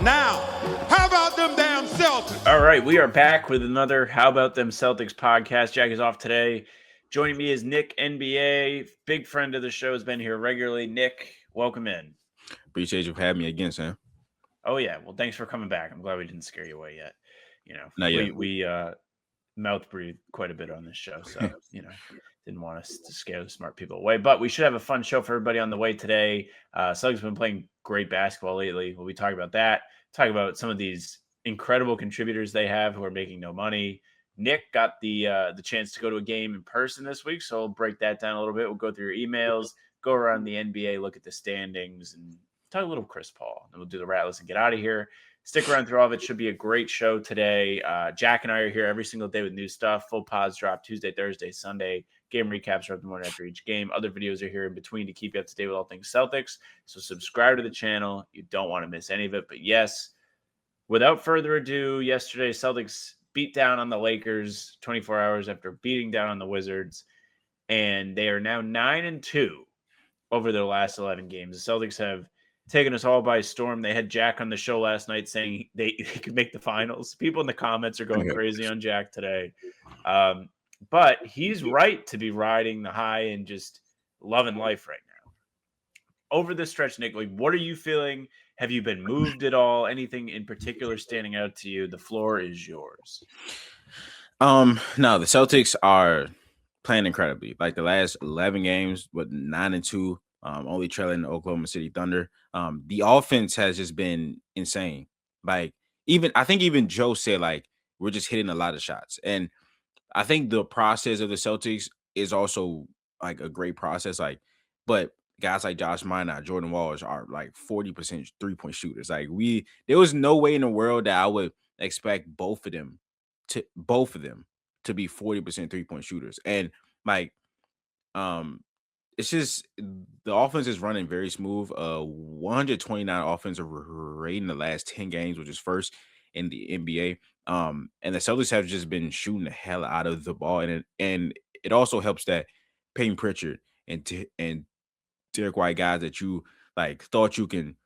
Now, how about them damn Celtics? All right, we are back with another How About Them Celtics podcast. Jack is off today. Joining me is Nick, NBA, big friend of the show, has been here regularly. Nick, welcome in. Appreciate you for having me again, Sam. Oh yeah, well, thanks for coming back. I'm glad we didn't scare you away yet. You know, Not yet. we mouth breathe quite a bit on this show, so didn't want us to scare the smart people away. But we should have a fun show for everybody on the way today. Celtics have been playing great basketball lately. We'll be talking about that. Talk about some of these incredible contributors they have who are making no money. Nick got the chance to go to a game in person this week, so we'll break that down a little bit. We'll go through your emails, go around the NBA, look at the standings, and talk a little Chris Paul. Then we'll do the Rattlers and get out of here. Stick around through all of it. Should be a great show today. Jack and I are here every single day with new stuff. Full pods drop Tuesday, Thursday, Sunday. Game recaps are up the morning after each game. Other videos are here in between to keep you up to date with all things Celtics. So subscribe to the channel. You don't want to miss any of it. But yes, without further ado, yesterday Celtics beat down on the Lakers 24 hours after beating down on the Wizards. And they are now 9-2 over their last 11 games. The Celtics have taken us all by storm. They had Jack on the show last night saying they could make the finals. People in the comments are going crazy on Jack today. But he's right to be riding the high and just loving life right now. Over this stretch, Nick, like, what are you feeling? Have you been moved at all? Anything in particular standing out to you? The floor is yours. No, the Celtics are playing incredibly. Like the last 11 games with 9-2, only trailing the Oklahoma City Thunder. The offense has just been insane. Like I think even Joe said like we're just hitting a lot of shots. And I think the process of the Celtics is also like a great process. Like, but guys like Josh Minot, Jordan Walsh are like 40% 3-point shooters. Like there was no way in the world that I would expect both of them to be 40% 3-point shooters. And like it's just the offense is running very smooth. 129 offensive rating the last 10 games, which is first in the NBA. And the Celtics have just been shooting the hell out of the ball, and it also helps that Peyton Pritchard and Derek White, guys that you like thought you can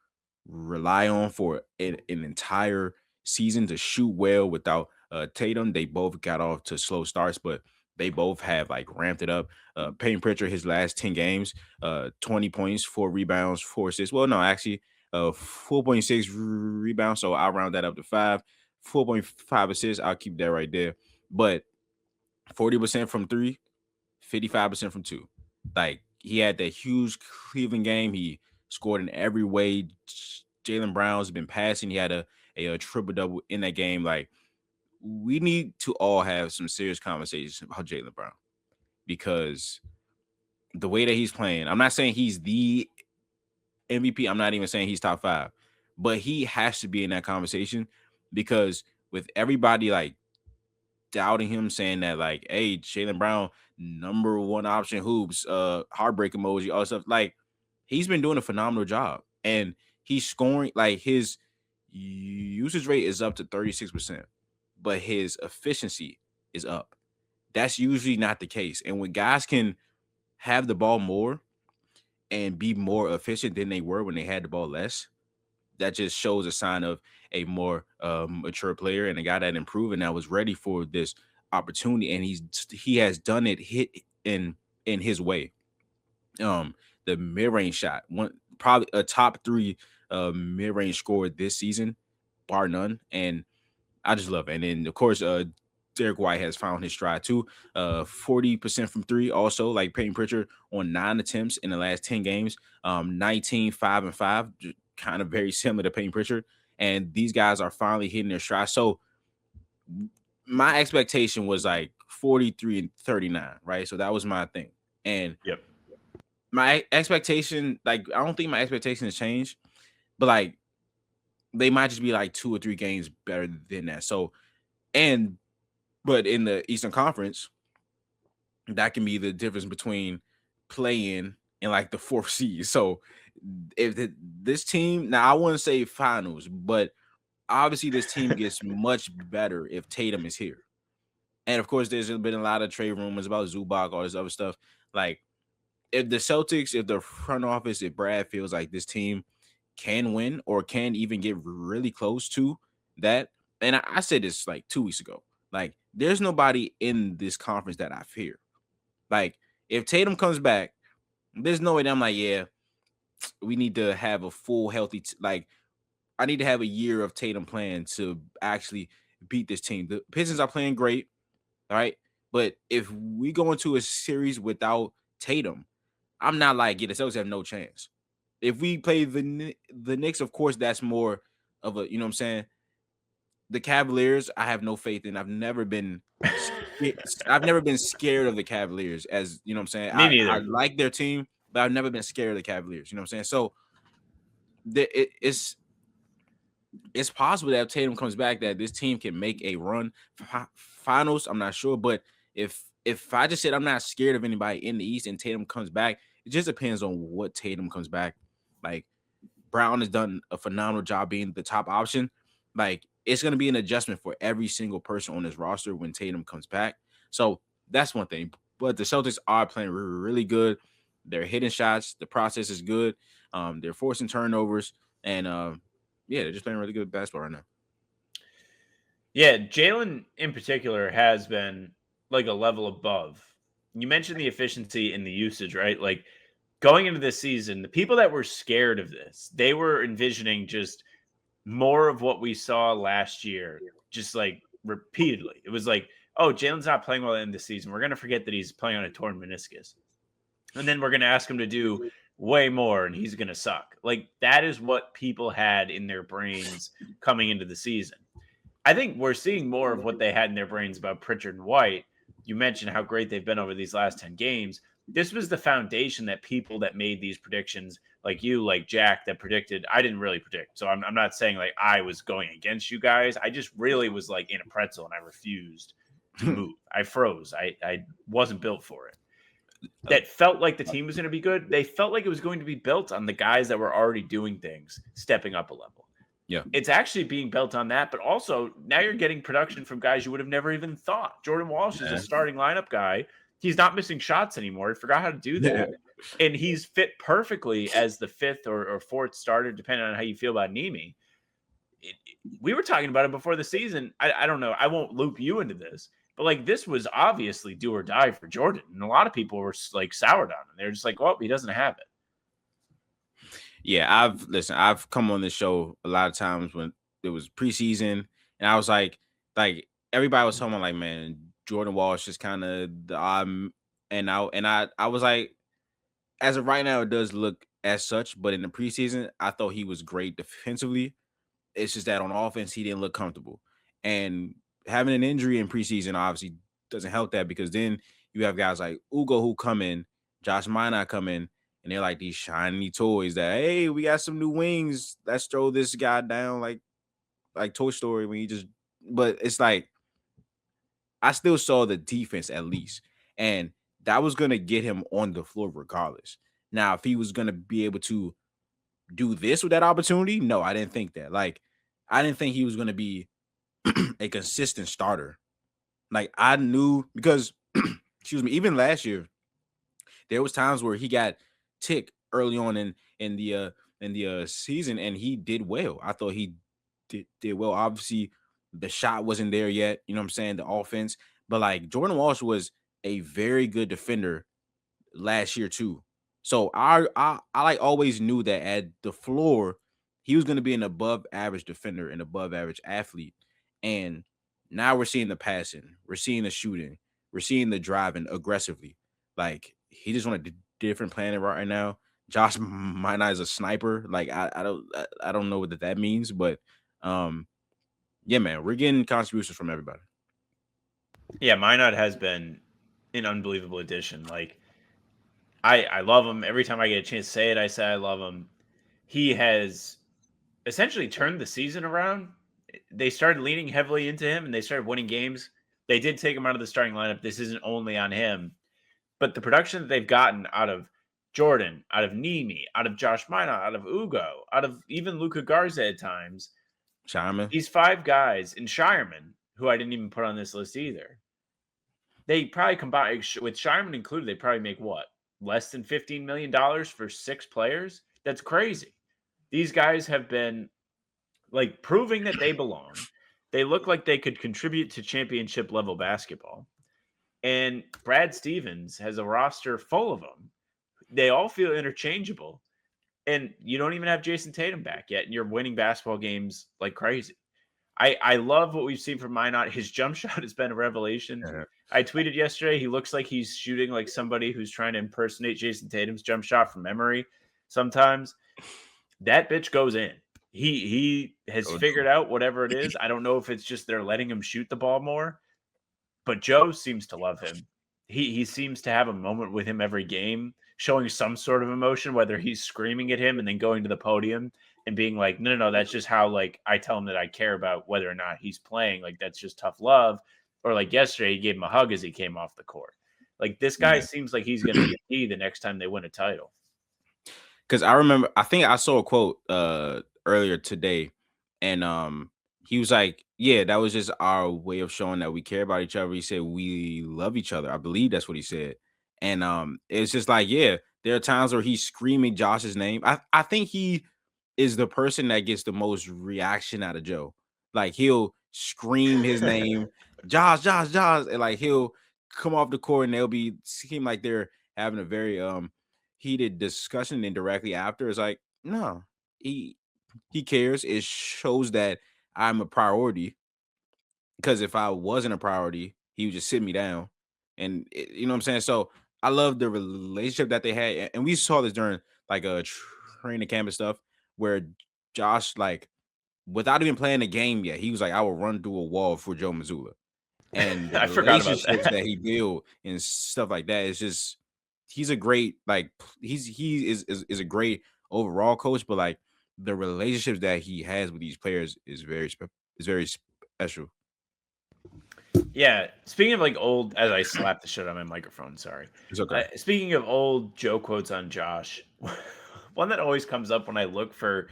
rely on for an entire season to shoot well without Tatum. They both got off to slow starts, but they both have like ramped it up. Peyton Pritchard, his last 10 games, 20 points, 4 rebounds, 4 assists. Well, no, actually, 4.6 rebounds. So I'll round that up to 5. 4.5 assists. I'll keep that right there. But 40% from 3, 55% from 2. Like he had that huge Cleveland game. He scored in every way. Jaylen Brown's been passing. He had a triple double in that game. Like we need to all have some serious conversations about Jaylen Brown because the way that he's playing, I'm not saying he's the MVP. I'm not even saying he's top 5, but he has to be in that conversation because with everybody like doubting him, saying that like, hey, Jaylen Brown, number one option hoops, heartbreak emoji, all stuff. Like he's been doing a phenomenal job. And he's scoring like his usage rate is up to 36%, but his efficiency is up. That's usually not the case. And when guys can have the ball more and be more efficient than they were when they had the ball less, that just shows a sign of a more mature player and a guy that improved and that was ready for this opportunity. And he has done it hit in his way. The mid-range shot, one probably a top 3 mid-range scorer this season, bar none. And I just love it. And then of course, Derek White has found his stride too. 40% from 3, also like Peyton Pritchard on 9 attempts in the last 10 games. 19, 5 and 5, kind of very similar to Peyton Pritchard. And these guys are finally hitting their stride. So my expectation was like 43 and 39, right? So that was my thing. And Yep. my expectation, like, I don't think my expectation has changed, but like they might just be like 2 or 3 games better than that. So, but in the Eastern Conference, that can be the difference between playing and like the 4th seed. So if this team, now I wouldn't say finals, but obviously this team gets much better if Tatum is here. And of course, there's been a lot of trade rumors about Zubac, all this other stuff. Like if the Celtics, if the front office, if Brad feels like this team can win or can even get really close to that. And I said this like 2 weeks ago. Like, there's nobody in this conference that I fear. Like, if Tatum comes back, there's no way that I'm like, yeah, we need to have a full healthy like I need to have a year of Tatum playing to actually beat this team. The Pistons are playing great, all right? But if we go into a series without Tatum, I'm not like, yeah, the Celtics have no chance. If we play the Knicks, of course, that's more of a, you know what I'm saying? The Cavaliers, I have no faith in. I've never been scared of the Cavaliers, as you know what I'm saying. Me I neither. like their team, but I've never been scared of the Cavaliers. You know what I'm saying? So it's possible that if Tatum comes back, that this team can make a run finals. I'm not sure, but if I just said I'm not scared of anybody in the East and Tatum comes back, it just depends on what Tatum comes back. Like, Brown has done a phenomenal job being the top option. Like, it's going to be an adjustment for every single person on this roster when Tatum comes back. So that's one thing. But the Celtics are playing really good. They're hitting shots. The process is good. They're forcing turnovers, and yeah, they're just playing really good basketball right now. Yeah, Jalen in particular has been like a level above. You mentioned the efficiency and the usage, right? Like, going into this season, the people that were scared of this, they were envisioning just more of what we saw last year, just like repeatedly. It was like, oh, Jalen's not playing well in the season. We're going to forget that he's playing on a torn meniscus. And then we're going to ask him to do way more and he's going to suck. Like, that is what people had in their brains coming into the season. I think we're seeing more of what they had in their brains about Pritchard and White. You mentioned how great they've been over these last 10 games. This was the foundation that people that made these predictions, like you, like Jack, that predicted. I didn't really predict. So I'm not saying like I was going against you guys. I just really was like in a pretzel and I refused to move. I froze. I wasn't built for it. That felt like the team was going to be good. They felt like it was going to be built on the guys that were already doing things, stepping up a level. Yeah. It's actually being built on that, but also now you're getting production from guys you would have never even thought. Jordan Walsh is a starting lineup guy. He's not missing shots anymore. He forgot how to do that. And he's fit perfectly as the fifth or fourth starter, depending on how you feel about Nemi. We were talking about it before the season. I don't know. I won't loop you into this, but like, this was obviously do or die for Jordan. And a lot of people were like soured on him. They're just like, well, he doesn't have it. Yeah, I've come on this show a lot of times when it was preseason, and I was like everybody was talking about like, man, Jordan Walsh is kind of the and I was like, as of right now, it does look as such, but in the preseason, I thought he was great defensively. It's just that on offense, he didn't look comfortable, and having an injury in preseason obviously doesn't help that, because then you have guys like Ugo who come in, Josh Minot come in, and they're like these shiny toys that, hey, we got some new wings. Let's throw this guy down like Toy Story when you just, but it's like, I still saw the defense at least. And that was going to get him on the floor regardless. Now, if he was going to be able to do this with that opportunity, no, I didn't think that. Like, I didn't think he was going to be a consistent starter. Like, I knew, because, excuse me, even last year, there was times where he got ticked early on in the season, and he did well. I thought he did well. Obviously, the shot wasn't there yet. You know what I'm saying? The offense, but like, Jordan Walsh was a very good defender last year too. So I like always knew that at the floor he was going to be an above average defender and above average athlete. And now we're seeing the passing, we're seeing the shooting, we're seeing the driving aggressively. Like, he just on a different planet right now. Josh Minot is a sniper. Like, I don't know what that means, but yeah, man, we're getting contributions from everybody. Yeah, Minot has been an unbelievable addition. Like, I love him. Every time I get a chance to say it, I say I love him. He has essentially turned the season around. They started leaning heavily into him and they started winning games. They did take him out of the starting lineup. This isn't only on him, but the production that they've gotten out of Jordan, out of Nemi, out of Josh Minot, out of Ugo, out of even Luka Garza at times. Shireman. These five guys, and Shireman, who I didn't even put on this list either. They probably combine with Shireman included. They probably make what, less than $15 million for 6 players? That's crazy. these guys have been like proving that they belong. They look like they could contribute to championship level basketball. And Brad Stevens has a roster full of them. They all feel interchangeable. And you don't even have Jason Tatum back yet, and you're winning basketball games like crazy. I love what we've seen from Minot. His jump shot has been a revelation. I tweeted yesterday, he looks like he's shooting like somebody who's trying to impersonate Jason Tatum's jump shot from memory sometimes. That bitch goes in. He has figured out whatever it is. I don't know if it's just they're letting him shoot the ball more, but Joe seems to love him. He seems to have a moment with him every game, showing some sort of emotion, whether he's screaming at him and then going to the podium and being like, no, that's just how like I tell him that I care about whether or not he's playing. Like that's just tough love. Or like yesterday, he gave him a hug as he came off the court. Like this guy seems like he's going to be key the next time they win a title. Because I think I saw a quote earlier today, and he was like, yeah, that was just our way of showing that we care about each other. He said we love each other. I believe that's what he said. And it's just like, yeah, there are times where he's screaming Josh's name. I think he is the person that gets the most reaction out of Joe. Like he'll scream his name, Josh, and like he'll come off the court and they'll seem like they're having a very heated discussion, and directly after it's like, no, he cares. It shows that I'm a priority, because if I wasn't a priority, he would just sit me down. And you know what I'm saying? So I love the relationship that they had, and we saw this during like a training camp and stuff, where Josh, like, without even playing the game yet, he was like, I will run through a wall for Joe Mazzulla. And the I forgot about relationships that. that he built and stuff like that, it's just, he's a great, like, he is a great overall coach, but like the relationships that he has with these players is very special. Yeah. Speaking of like old, as I slapped the shit on my microphone, sorry. It's okay. Speaking of old Joe quotes on Josh, one that always comes up when I look for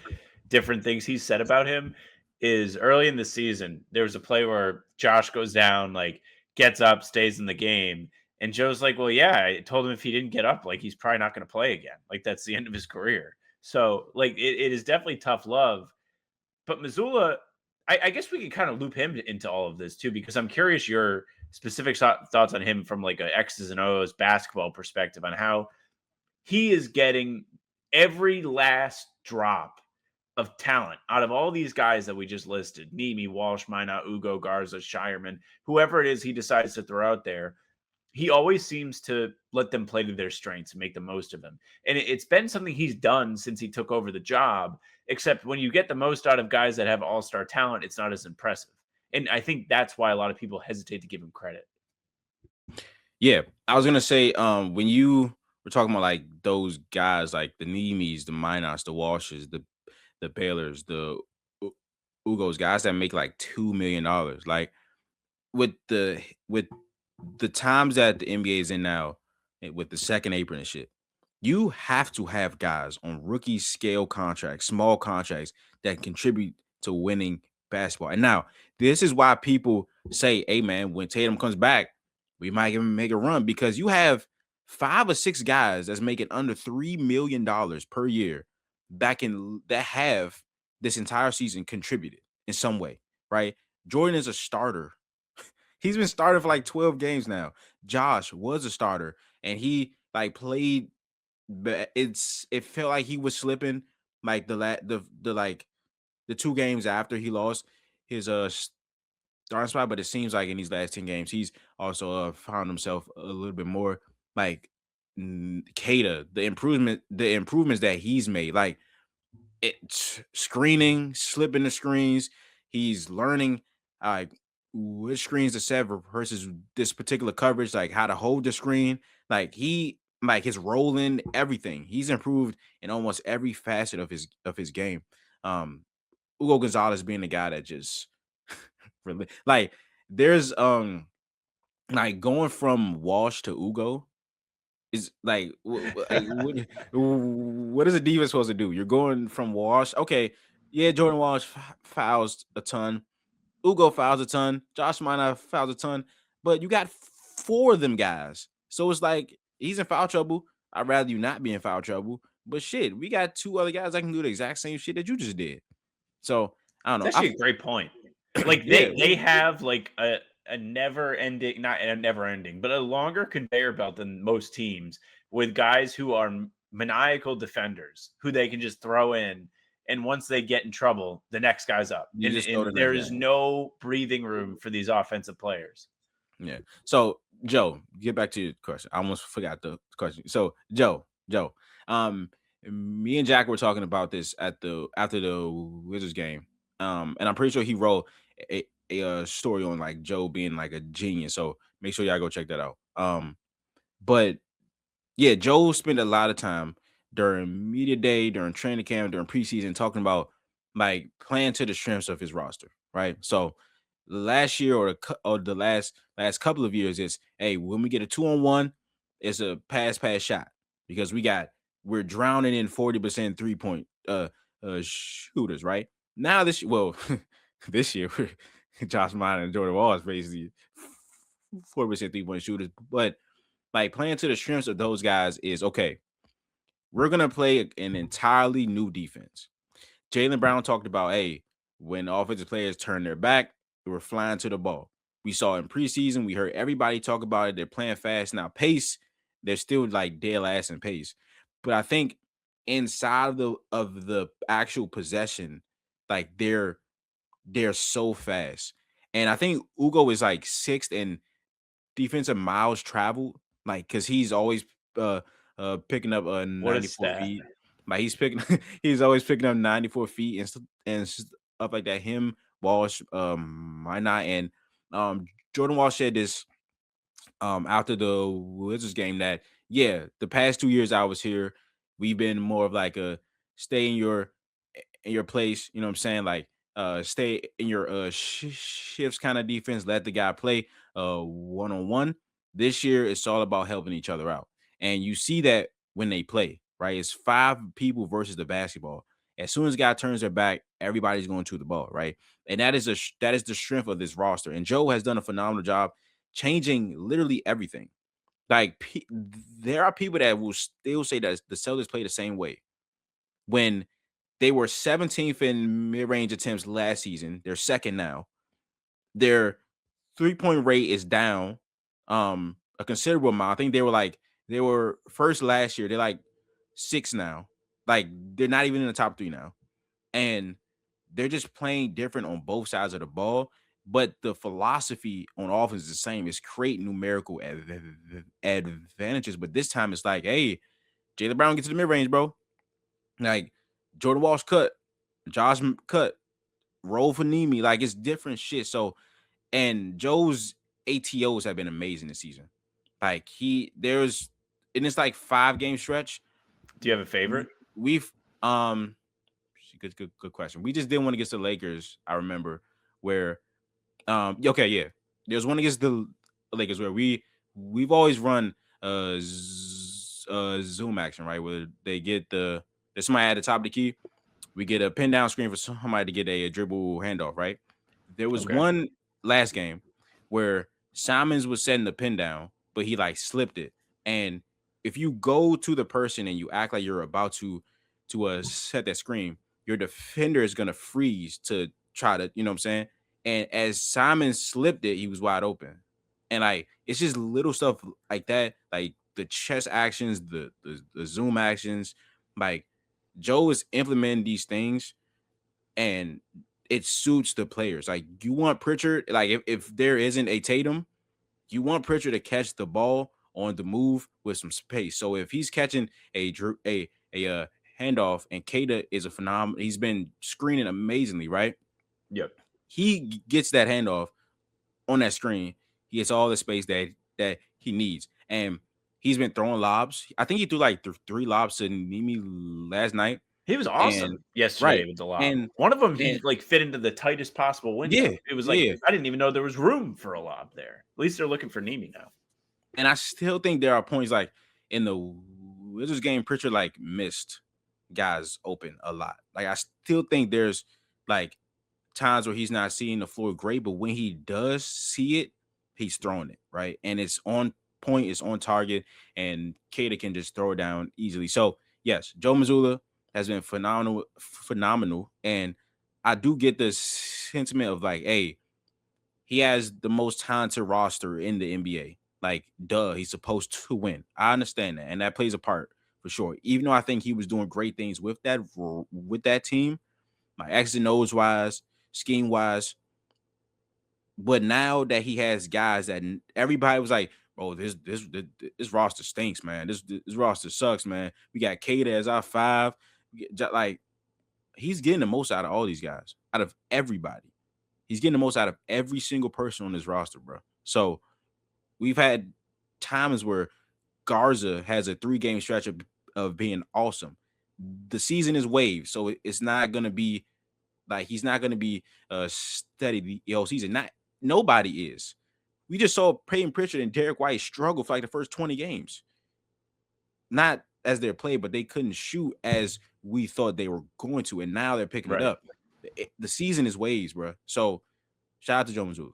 different things he said about him is early in the season. There was a play where Josh goes down, like gets up, stays in the game. And Joe's like, well, yeah, I told him if he didn't get up, like he's probably not going to play again. Like that's the end of his career. So like it is definitely tough love. But Mazzulla, I guess we could kind of loop him into all of this too, because I'm curious your specific thoughts on him from like a X's and O's basketball perspective on how he is getting every last drop of talent out of all these guys that we just listed: Nimi, Walsh, Minot, Ugo, Garza, Shireman, whoever it is he decides to throw out there. He always seems to let them play to their strengths and make the most of them. And it's been something he's done since he took over the job, except when you get the most out of guys that have all-star talent, it's not as impressive. And I think that's why a lot of people hesitate to give him credit. Yeah, I was gonna say, when you were talking about like those guys, like the Neemies, the Minots, the Walshes, the Baylors, the Ugos, guys that make like $2 million, like with the times that the NBA is in now, with the second apron and shit, you have to have guys on rookie scale contracts, small contracts, that contribute to winning basketball. And now this is why people say, hey man, when Tatum comes back, we might even make a run, because you have 5 or 6 guys that's making under $3 million per year that have this entire season contributed in some way, right? Jordan is a starter. He's been starting for like 12 games now. Josh was a starter, and he like played, but it felt like he was slipping like the 2 games after he lost his starting spot, but it seems like in these last 10 games he's also found himself a little bit more. Like Kata, the improvements that he's made, like screening, slipping the screens, he's learning like which screens to set versus this particular coverage, like how to hold the screen, like his rolling, everything. He's improved in almost every facet of his game. Hugo Gonzalez being the guy that just really, like, there's like going from Walsh to Ugo is like, what is a diva supposed to do? You're going from Walsh, okay, yeah, Jordan Walsh fouls a ton, Ugo fouls a ton, Josh Minot fouls a ton, but you got 4 of them guys, so it's like he's in foul trouble. I'd rather you not be in foul trouble. But shit, we got 2 other guys that can do the exact same shit that you just did. So I don't It's know. actually a great point. Like Yeah, they have like a never ending, not a never ending, but a longer conveyor belt than most teams with guys who are maniacal defenders who they can just throw in. And once they get in trouble, the next guy's up. you And, just throw and the there next is guy. no breathing room for these offensive players. Yeah. So Joe, get back to your question. I almost forgot the question. So Joe, um, me and Jack were talking about this after the Wizards game. And I'm pretty sure he wrote a story on like Joe being like a genius. So make sure y'all go check that out. But yeah, Joe spent a lot of time during media day, during training camp, during preseason, talking about like playing to the strengths of his roster, right? So last year or the last couple of years is, hey, when we get a 2-on-1, it's a pass shot because we're drowning in 40% 3-point shooters, right? Now this year Josh Mine and Jordan Wall is basically 40% 3-point shooters, but like playing to the strengths of those guys is okay. We're gonna play an entirely new defense. Jaylen Brown talked about, hey, when offensive players turn their back, they were flying to the ball. We saw in preseason, we heard everybody talk about it. They're playing fast. Now, pace, they're still like dead last in pace. But I think inside of the actual possession, like they're so fast. And I think Ugo is like sixth in defensive miles traveled, like because he's always uh picking up What a 94 stat. feet. Like he's always picking up 94 feet and stuff like that. Him, Walsh, why not? And Jordan Walsh said this after the Wizards game that yeah, the past 2 years I was here, we've been more of like a stay in your place, you know what I'm saying? Like stay in your shifts kind of defense, let the guy play one-on-one. This year it's all about helping each other out. And you see that when they play, right? It's 5 people versus the basketball. As soon as the guy turns their back, everybody's going to the ball, right? And that is the strength of this roster. And Joe has done a phenomenal job changing literally everything. Like there are people that will still say that the Celtics play the same way. When they were 17th in mid-range attempts last season, they're second now. Their 3-point rate is down a considerable amount. I think they were first last year. They're like 6 now. Like they're not even in the top 3 now. And they're just playing different on both sides of the ball. But the philosophy on offense is the same. It's create numerical advantages. But this time it's like, hey, Jaylen Brown gets to the mid range, bro. Like Jordan Walsh cut, Josh cut, roll for Nemi. Like it's different shit. So, and Joe's ATOs have been amazing this season. Like and it's like 5-game stretch. Do you have a favorite? We've good question. We just did one against the Lakers. I remember where okay, yeah. There's one against the Lakers where we've always run zoom action, right? Where there's somebody at the top of the key. We get a pin down screen for somebody to get a dribble handoff, right? There was Okay. one last game where Simons was setting the pin down, but he like slipped it. And if you go to the person and you act like you're about to set that screen, your defender is gonna freeze to try to, you know what I'm saying? And as Simon slipped it, he was wide open. And like it's just little stuff like that, like the chest actions, the zoom actions, like Joe is implementing these things and it suits the players. Like you want Pritchard, like if there isn't a Tatum, you want Pritchard to catch the ball on the move with some space. So if he's catching a handoff and Kata is a phenomenal, he's been screening amazingly, right? Yep. He gets that handoff on that screen. He gets all the space that he needs. And he's been throwing lobs. I think he threw like 3 lobs to Nimi last night. He was And awesome yesterday right. with the lob. And One of them, and he like fit into the tightest possible window. yeah, It was like yeah. I didn't even know there was room for a lob there. At least they're looking for Nemi now. And I still think there are points like in the Wizards game, Pritchard like missed guys open a lot. Like I still think there's like times where he's not seeing the floor great, but when he does see it, he's throwing it right, and it's on point, it's on target, and Kata can just throw it down easily. So yes, Joe Mazzulla has been phenomenal, and I do get the sentiment of like, hey, he has the most talented roster in the NBA. Like, duh, he's supposed to win. I understand that, and that plays a part for sure. Even though I think he was doing great things with that team, like X and O's wise, scheme wise. But now that he has guys that everybody was like, bro, this roster stinks, man. This roster sucks, man. We got Kata as our 5. Like, he's getting the most out of all these guys, out of everybody. He's getting the most out of every single person on this roster, bro. So we've had times where Garza has a 3-game stretch of being awesome. The season is waves, so it's not gonna be like he's not gonna be steady the whole season. Nobody is. We just saw Peyton Pritchard and Derek White struggle for like the first 20 games. Not as their play, but they couldn't shoot as we thought they were going to, and now they're picking it up. The season is waves, bro. So shout out to Joe Mazzulla.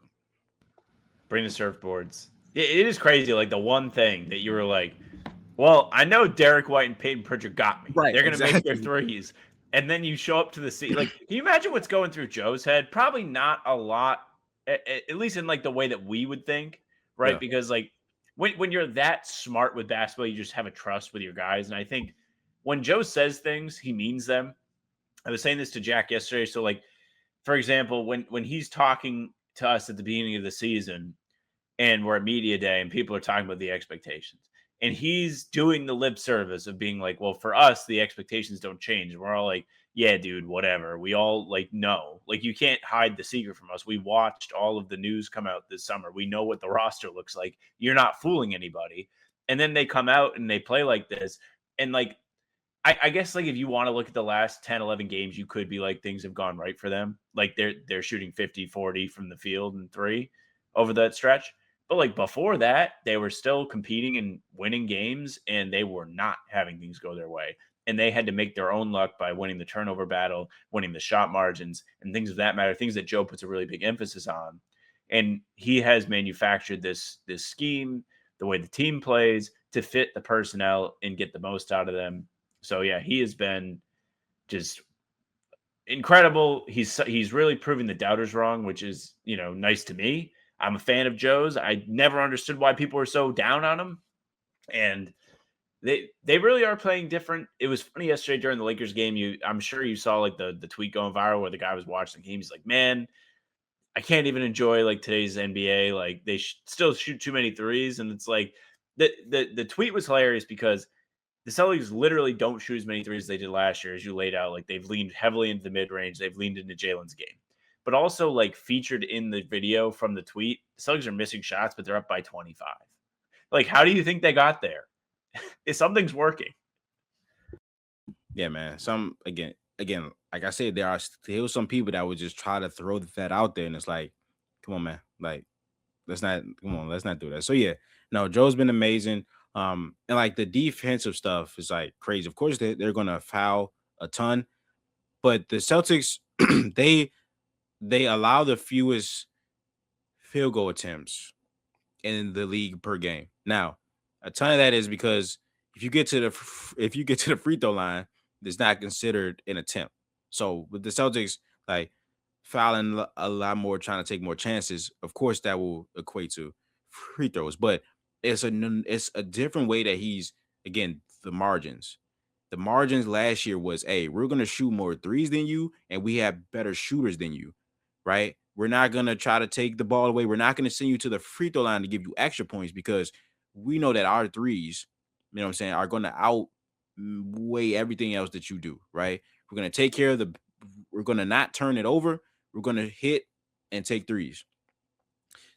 Bring the surfboards. It is crazy. Like the one thing that you were like, well, I know Derek White and Peyton Pritchard got me. Right, They're going to make their exactly. threes. And then you show up to the seat. Like, can you imagine what's going through Joe's head? Probably not a lot, at least in like the way that we would think, right? Yeah. Because like when you're that smart with basketball, you just have a trust with your guys. And I think when Joe says things, he means them. I was saying this to Jack yesterday. So like, for example, when he's talking to us at the beginning of the season and we're at media day and people are talking about the expectations and he's doing the lip service of being like, well, for us, the expectations don't change. We're all like, yeah, dude, whatever. We all like, know, like you can't hide the secret from us. We watched all of the news come out this summer. We know what the roster looks like. You're not fooling anybody. And then they come out and they play like this. And like, I guess like if you want to look at the last 10, 11 games, you could be like things have gone right for them. Like they're shooting 50-40 from the field and 3 over that stretch. But like before that, they were still competing and winning games and they were not having things go their way. And they had to make their own luck by winning the turnover battle, winning the shot margins and things of that matter, things that Joe puts a really big emphasis on. And he has manufactured this scheme, the way the team plays to fit the personnel and get the most out of them. So yeah, he has been just incredible. He's really proving the doubters wrong, which is, nice to me. I'm a fan of Joe's. I never understood why people were so down on him. And they really are playing different. It was funny yesterday during the Lakers game. I'm sure you saw like the tweet going viral where the guy was watching the game. He's like, man, I can't even enjoy like today's NBA. Like they still shoot too many threes. And it's like the tweet was hilarious because the Celtics literally don't shoot as many threes as they did last year, as you laid out. Like they've leaned heavily into the mid range. They've leaned into Jalen's game, but also like featured in the video from the tweet, the Celtics are missing shots, but they're up by 25. Like, how do you think they got there? If something's working. Yeah, man. Again, like I said, there are still some people that would just try to throw that out there, and it's like, come on, man. Like, let's not do that. So yeah, no, Joe's been amazing. And like the defensive stuff is like crazy. Of course, they're gonna foul a ton, but the Celtics they allow the fewest field goal attempts in the league per game. Now, a ton of that is because if you get to the free throw line, it's not considered an attempt. So with the Celtics, like fouling a lot more, trying to take more chances, of course that will equate to free throws. But it's a different way that he's, again, the margins. The margins last year was, hey, we're gonna shoot more threes than you, and we have better shooters than you, right? We're not gonna try to take the ball away. We're not gonna send you to the free throw line to give you extra points because we know that our threes, are gonna outweigh everything else that you do, right? We're gonna take care of we're gonna not turn it over. We're gonna hit and take threes.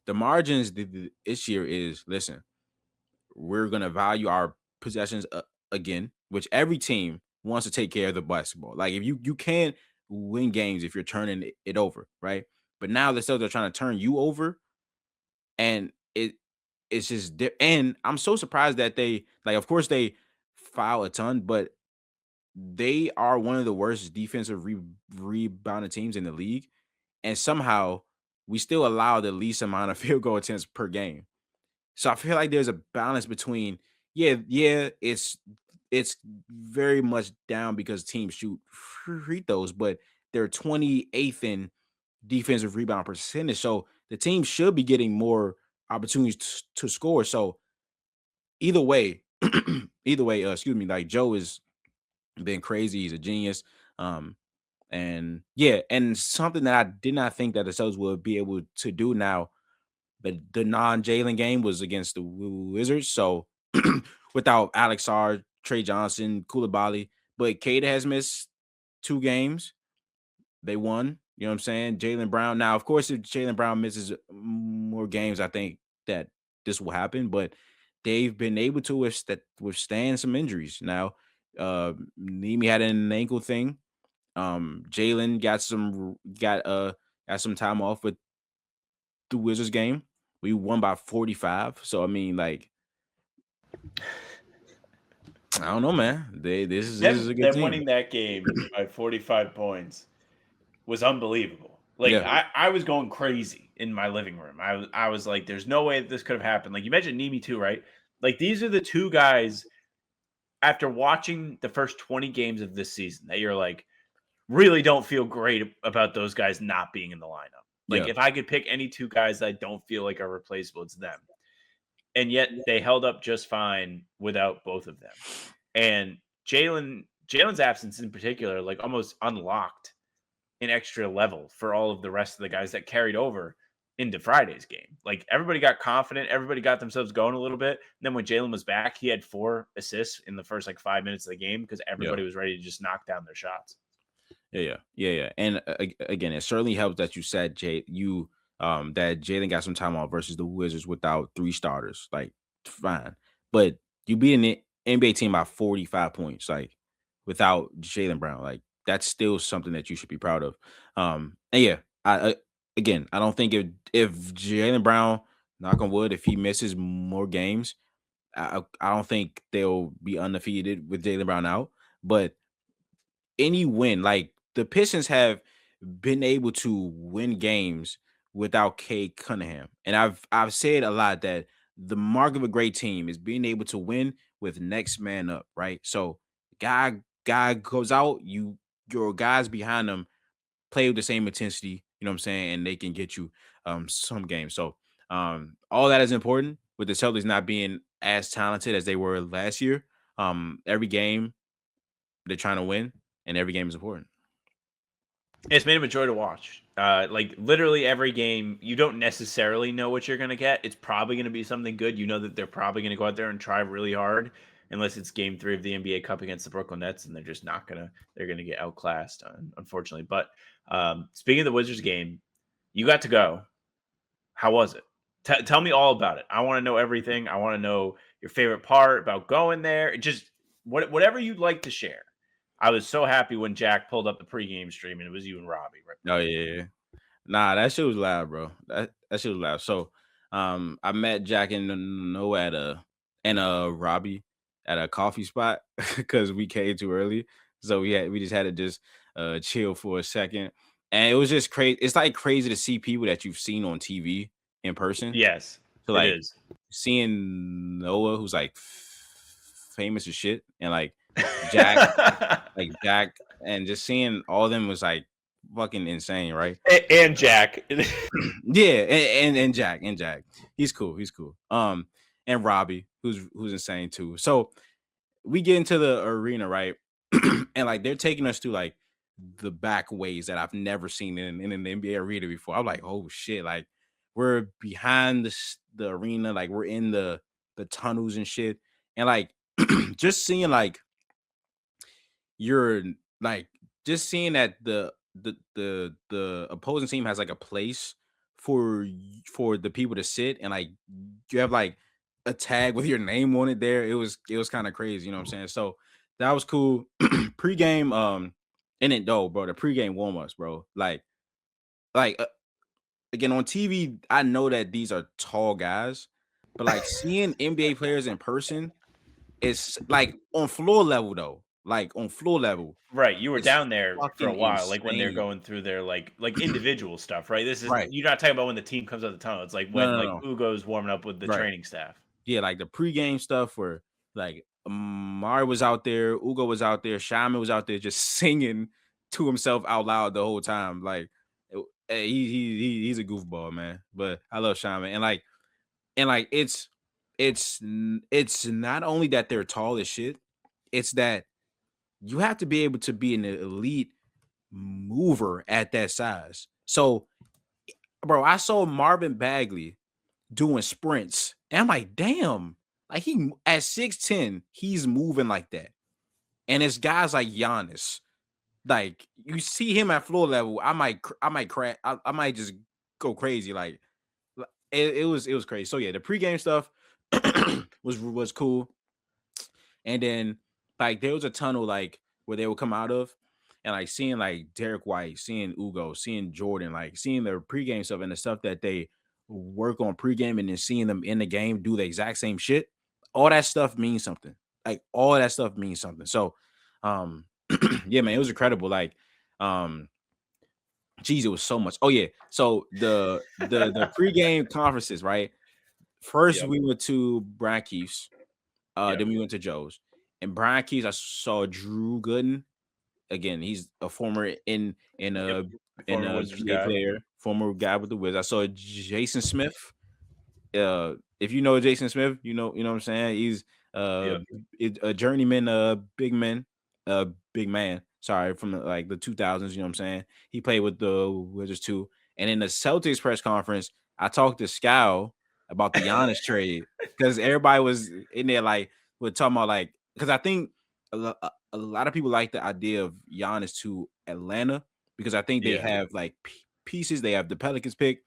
The margins this year is, listen, we're gonna value our possessions again, which every team wants to take care of the basketball. Like if you can't win games if you're turning it over, right? But now the Celtics are trying to turn you over, and it's just and I'm so surprised that they, like, of course they foul a ton, but they are one of the worst defensive rebounding teams in the league, and somehow we still allow the least amount of field goal attempts per game. So I feel like there's a balance between, yeah, it's it's very much down because teams shoot free throws, but they're 28th in defensive rebound percentage. So the team should be getting more opportunities to score. So either way, excuse me, like Joe has been crazy. He's a genius. Um, and yeah, and something that I did not think that the Celtics would be able to do now, but the non-Jalen game was against the Wizards. So without Alex R, Trey Johnson, Koulibaly, but Kata has missed 2 games. They won. You know what I'm saying? Jaylen Brown. Now, of course, if Jaylen Brown misses more games, I think that this will happen. But they've been able to withstand some injuries. Now, Nemi had an ankle thing. Jalen got some time off with the Wizards game. We won by 45. So I mean, like, I don't know, man. This is a good them team. winning that game by 45 points was unbelievable. Like Yeah. I was going crazy in my living room. I was like, there's no way this could have happened. Like you mentioned Nemi too, right? Like these are the two guys after watching the first 20 games of this season that you're like, really don't feel great about those guys not being in the lineup. Like Yeah. if I could pick any two guys that I don't feel like are replaceable, it's them. And yet they held up just fine without both of them. And Jalen's absence in particular, like almost unlocked an extra level for all of the rest of the guys that carried over into Friday's game. Like everybody got confident, everybody got themselves going a little bit. And then when Jalen was back, he had 4 assists in the first like 5 minutes of the game because everybody was ready to just knock down their shots. Yeah. And again, it certainly helps that you said that Jalen got some time off versus the Wizards without 3 starters. Like, fine, but you beat an NBA team by 45 points, like without Jalen Brown. Like that's still something that you should be proud of. And yeah, I don't think if Jalen Brown, knock on wood, if he misses more games, I don't think they'll be undefeated with Jalen Brown out, but any win. Like the Pistons have been able to win games without Cade Cunningham. And I've said a lot that the mark of a great team is being able to win with next man up, right? So guy goes out, your guys behind them play with the same intensity, you know what I'm saying, and they can get you some games. So all that is important with the Celtics not being as talented as they were last year. Every game they're trying to win, and every game is important. It's made him a joy to watch. Like literally every game, you don't necessarily know what you're gonna get. It's probably gonna be something good. You know that they're probably gonna go out there and try really hard, unless it's Game 3 of the NBA Cup against the Brooklyn Nets, and they're just not gonna. They're gonna get outclassed, unfortunately. But speaking of the Wizards game, you got to go. How was it? Tell me all about it. I want to know everything. I want to know your favorite part about going there. Just whatever you'd like to share. I was so happy when Jack pulled up the pregame stream and it was you and Robbie, right? Oh yeah. Nah, that shit was loud, bro. That shit was loud. So, I met Jack and Noah and Robbie at a coffee spot because we came too early. So we just had to just chill for a second, and it was just crazy. It's like crazy to see people that you've seen on TV in person. Yes, So it like is. seeing Noah, who's like famous as shit, and like Jack, and just seeing all of them was like fucking insane, right? And Jack. Yeah, and Jack, he's cool. And Robbie, who's insane too. So we get into the arena, right? And like they're taking us to like the back ways that I've never seen in an NBA arena before. I'm like, oh shit, like we're behind the arena, like we're in the tunnels and shit, and like just seeing like you're like just seeing that the opposing team has like a place for the people to sit, and like you have like a tag with your name on it there. It was kind of crazy, you know what I'm saying? So that was cool. Pre-game, and it though, bro, the pre-game warm-ups, bro. Like again on TV, I know that these are tall guys, but like seeing NBA players in person, it's like on floor level though. Like on floor level, Right, you were it's down there for a fucking while, like when they're insane. going through their like individual stuff, right? This is Right. you're not talking about when the team comes out the tunnel. It's like No, when no, like no. Ugo's warming up with the Right. training staff. Yeah, like the pregame stuff where like Mari was out there, Ugo was out there, Shaman was out there just singing to himself out loud the whole time. Like he's a goofball, man. But I love Shaman. And it's not only that they're tall as shit, it's that you have to be able to be an elite mover at that size. So, bro, I saw Marvin Bagley doing sprints, and I'm like, damn, like he at 6'10, he's moving like that. And it's guys like Giannis. Like you see him at floor level, I might crack, I might just go crazy. Like it was crazy. So yeah, the pregame stuff was cool. And then like there was a tunnel like where they would come out of, and like seeing like Derek White, seeing Ugo, seeing Jordan, like seeing their pregame stuff and the stuff that they work on pregame, and then seeing them in the game do the exact same shit. All that stuff means something. Like all that stuff means something. So, yeah, man, it was incredible. Like, geez, it was so much. Oh yeah, so the pregame conferences, right? First, we went to Brian Keith's. Then we went to Joe's. And Brian Keys, I saw Drew Gooden. Again, he's a former NBA player, former guy with the Wiz. I saw Jason Smith. If you know Jason Smith, you know what I'm saying. He's a journeyman, big man. Sorry, from the 2000s. You know what I'm saying. He played with the Wizards too. And in the Celtics press conference, I talked to Scow about the Giannis trade because everybody was in there we're talking about because I think a lot of people like the idea of Giannis to Atlanta because I think they have pieces. They have the Pelicans pick,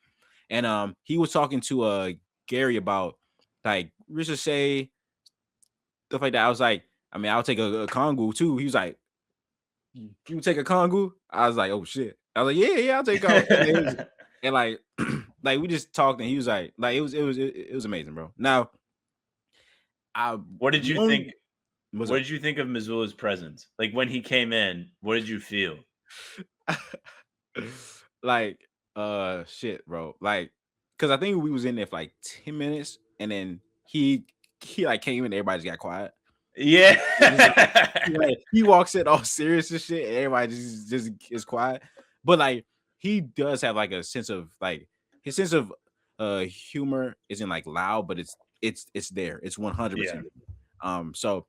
and he was talking to Gary about Ricochet stuff like that. I was like, I mean, I'll take a Kongu too. He was like, you take a Kongu? I was like, oh shit. I was like, yeah, I'll take Kongu. And like we just talked, and he was like it was amazing, bro. Now, what did you think? What did you think of Mazzulla's presence? Like when he came in, what did you feel? Shit, bro. Because I think we was in there for 10 minutes, and then he came in, everybody just got quiet. Yeah, he walks in all serious and shit, and everybody just is quiet. But he does have a sense of his sense of humor isn't loud, but it's there. It's 100%. So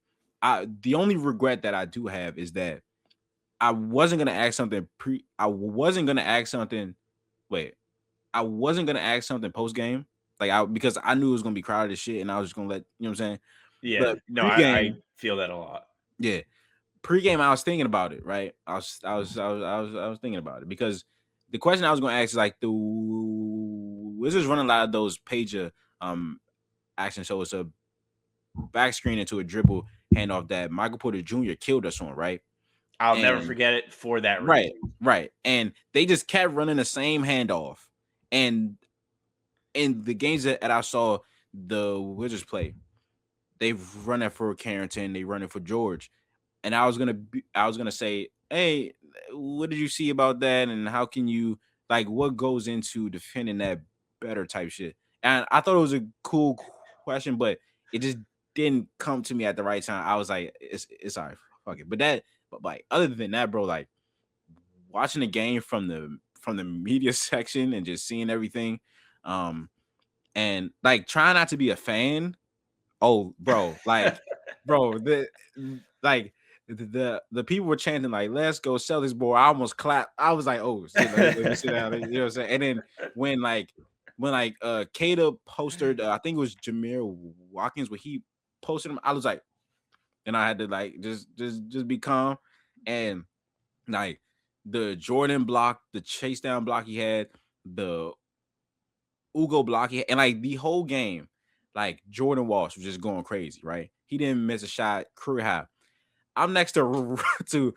the only regret that I do have is that I wasn't gonna ask something post game, because I knew it was gonna be crowded as shit, and I was just gonna let you know what I'm saying. Yeah, but no, I feel that a lot. Yeah, pregame, I was thinking about it, right? I was thinking about it because the question I was gonna ask is the Wizards running a lot of those pager action, so it's a back screen into a dribble handoff that Michael Porter Jr. killed us on, right? I'll never forget it for that reason. Right. And they just kept running the same handoff. And in the games that I saw the Wizards play, they run it for Carrington, they run it for George. And I was gonna say, hey, what did you see about that? And how can you what goes into defending that better type shit? And I thought it was a cool question, but it just didn't come to me at the right time. I was like, it's all right, fuck it. But other than that, bro, watching the game from the media section and just seeing everything, and trying not to be a fan. Oh, bro, the people were chanting "Let's go Celtics, boy!" I almost clapped. I was like, "Oh, shit, let me sit down." You know what I'm saying? And then when Kata posted, I think it was Jameer Watkins, when he posted him, I was like, and I had to just be calm. And the Jordan block, the chase down block he had, the Ugo block he had, and the whole game, Jordan Walsh was just going crazy, right? He didn't miss a shot, career high. I'm next to Robbie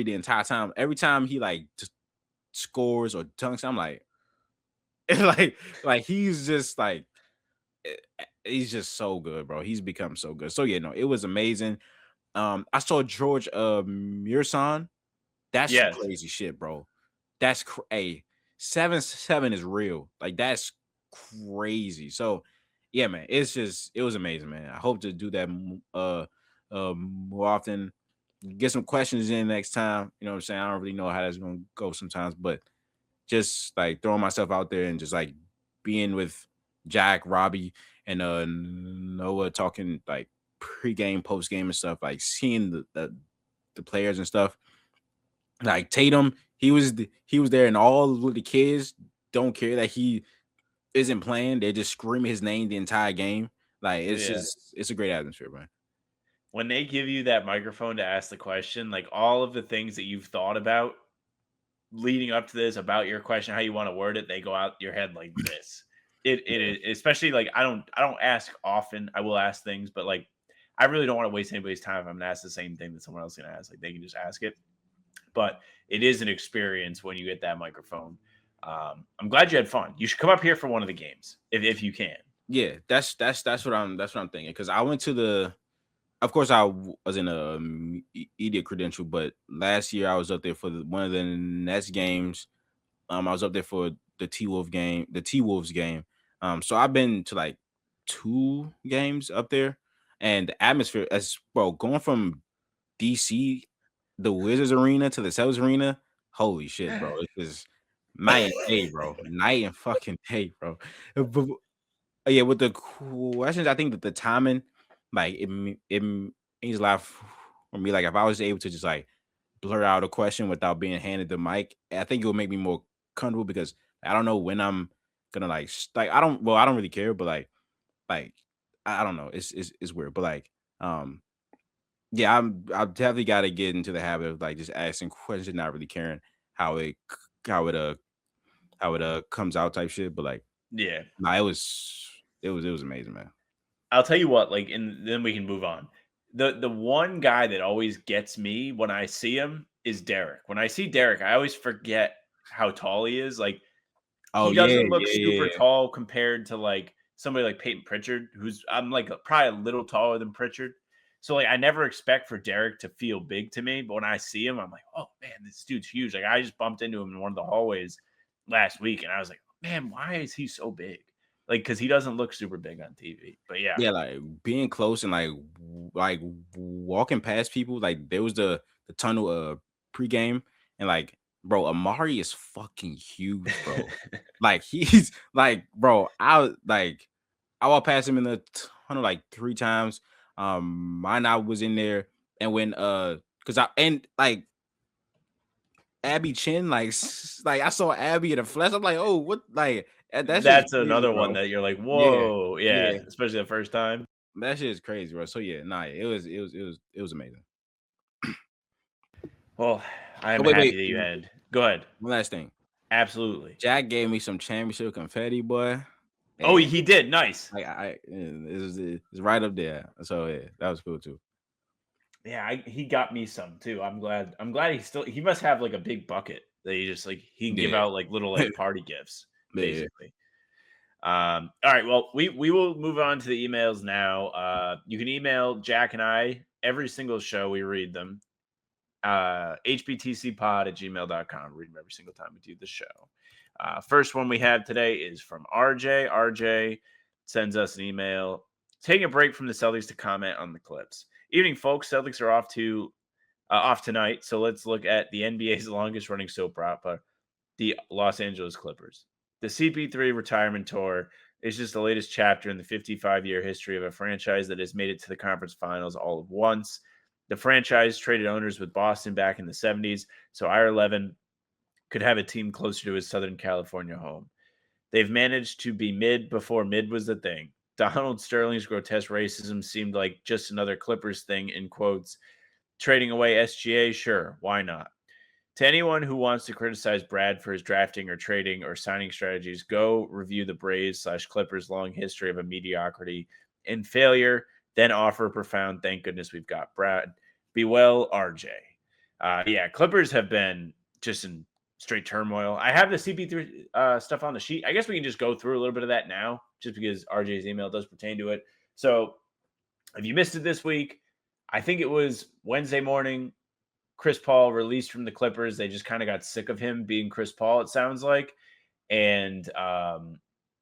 the entire time. Every time he just scores or dunks, I'm he's just he's just so good, bro. He's become so good. So yeah, no, it was amazing. I saw George Murson. That's crazy shit, bro. That's 7-7 is real. That's crazy. So yeah, man, it was amazing, man. I hope to do that more often. Get some questions in next time. You know what I'm saying? I don't really know how that's gonna go sometimes, but just like throwing myself out there and just like being with Jack, Robbie, and Noah talking like pregame, postgame, and stuff, like seeing the players and stuff. Like Tatum, he was there, and all of the kids don't care that he isn't playing. They're just screaming his name the entire game. Like Yeah. it's a great atmosphere, man. When they give you that microphone to ask the question, like all of the things that you've thought about leading up to this, about your question, how you want to word it, they go out your head like this. It Yeah. is, especially like I don't ask often. I will ask things, but like I really don't want to waste anybody's time if I'm gonna ask the same thing that someone else is gonna ask. Like they can just ask it. But it is an experience when you get that microphone. I'm glad you had fun. You should come up here for one of the games if you can. Yeah, that's what I'm thinking. Because I went to the, of course, was in a media credential, but last year I was up there for one of the Nets games. I was up there for the T Wolves game. So I've been to like 2 games up there, and the atmosphere, as bro, going from DC, the Wizards arena to the Celtics arena, holy shit, bro! It is night and day, bro. Night and fucking day, bro. But, yeah, with the questions, I think that the timing, like it means a lot for me. Like if I was able to just like blur out a question without being handed the mic, I think it would make me more comfortable because I don't know when I'm gonna like I don't really care, but like I don't know. It's weird. But like yeah, I definitely gotta get into the habit of like just asking questions, not really caring how it how it uh how it comes out type shit. But like Yeah. nah, it was amazing, man. I'll tell you what, like, and then we can move on. The one guy that always gets me when I see him is Derek. When I see Derek, I always forget how tall he is. Like, Oh he yeah, doesn't look yeah, super yeah. tall compared to like somebody like Peyton Pritchard, who's I'm like probably a little taller than Pritchard. So like I never expect for Derek to feel big to me, but when I see him, I'm like, oh man, this dude's huge. Like I just bumped into him in one of the hallways last week, and I was like, man, why is he so big? Like, because he doesn't look super big on TV. But yeah, Yeah, like being close and like walking past people. Like there was the tunnel pregame, and like bro, Amari is fucking huge, bro. Like he's like bro, I walked past him in the tunnel like 3 times. Mine I was in there, and when because I and like Abby Chin, like I saw Abby in the flesh. I'm like, oh, what like that shit is that's crazy, another one bro. that you're like, Yeah, whoa, yeah, yeah. especially the first time. That shit is crazy, bro. So yeah, nah, it was amazing. Well, Oh I'm wait, happy that you had. Go ahead. one last thing. Absolutely. Jack gave me some championship confetti, boy. Oh, And he did. Nice. it's right up there. So yeah, that was cool too. Yeah, he got me some too. I'm glad he must have like a big bucket that he just like he can give Yeah, out like little like party gifts yeah. basically. All right, well, we will move on to the emails now. You can email Jack and I every single show, we read them. hbtcpod@gmail.com. Read them every single time we do the show. First one we have today is from RJ. RJ sends us an email taking a break from the Celtics to comment on the Clips. Evening, folks. Celtics are off tonight, so let's look at the NBA's longest running soap opera, the Los Angeles Clippers. The CP3 retirement tour is just the latest chapter in the 55-year history of a franchise that has made it to the conference finals all at once. The franchise traded owners with Boston back in the 70s, so IR11 could have a team closer to his Southern California home. They've managed to be mid before mid was the thing. Donald Sterling's grotesque racism seemed like just another Clippers thing, in quotes. Trading away SGA, sure, why not? To anyone who wants to criticize Brad for his drafting or trading or signing strategies, go review the Braves/Clippers' long history of a mediocrity and failure, then offer a profound thank goodness we've got Brad. Be well, RJ. Yeah, Clippers have been just in straight turmoil. I have the CP3 stuff on the sheet. I guess we can just go through a little bit of that now, just because RJ's email does pertain to it. So if you missed it this week, I think it was Wednesday morning. Chris Paul released from the Clippers. They just kind of got sick of him being Chris Paul, it sounds like. And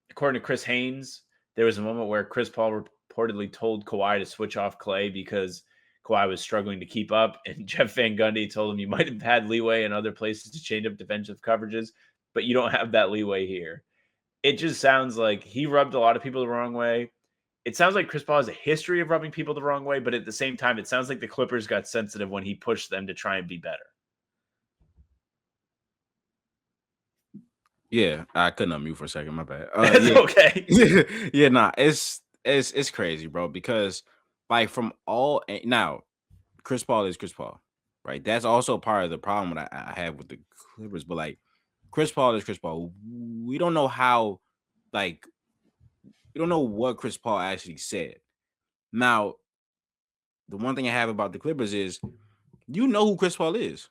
according to Chris Haynes, there was a moment where Chris Paul reportedly told Kawhi to switch off Klay because Kawhi was struggling to keep up, and Jeff Van Gundy told him you might have had leeway in other places to change up defensive coverages, but you don't have that leeway here. It just sounds like he rubbed a lot of people the wrong way. It sounds like Chris Paul has a history of rubbing people the wrong way, but at the same time, it sounds like the Clippers got sensitive when he pushed them to try and be better. Yeah, I couldn't unmute for a second. My bad. It's okay. Yeah, nah, it's crazy, bro. Because like from all now, Chris Paul is Chris Paul, right? That's also part of the problem that I have with the Clippers. But like, Chris Paul is Chris Paul. We don't know how, like, we don't know what Chris Paul actually said. Now, the one thing I have about the Clippers is, you know who Chris Paul is.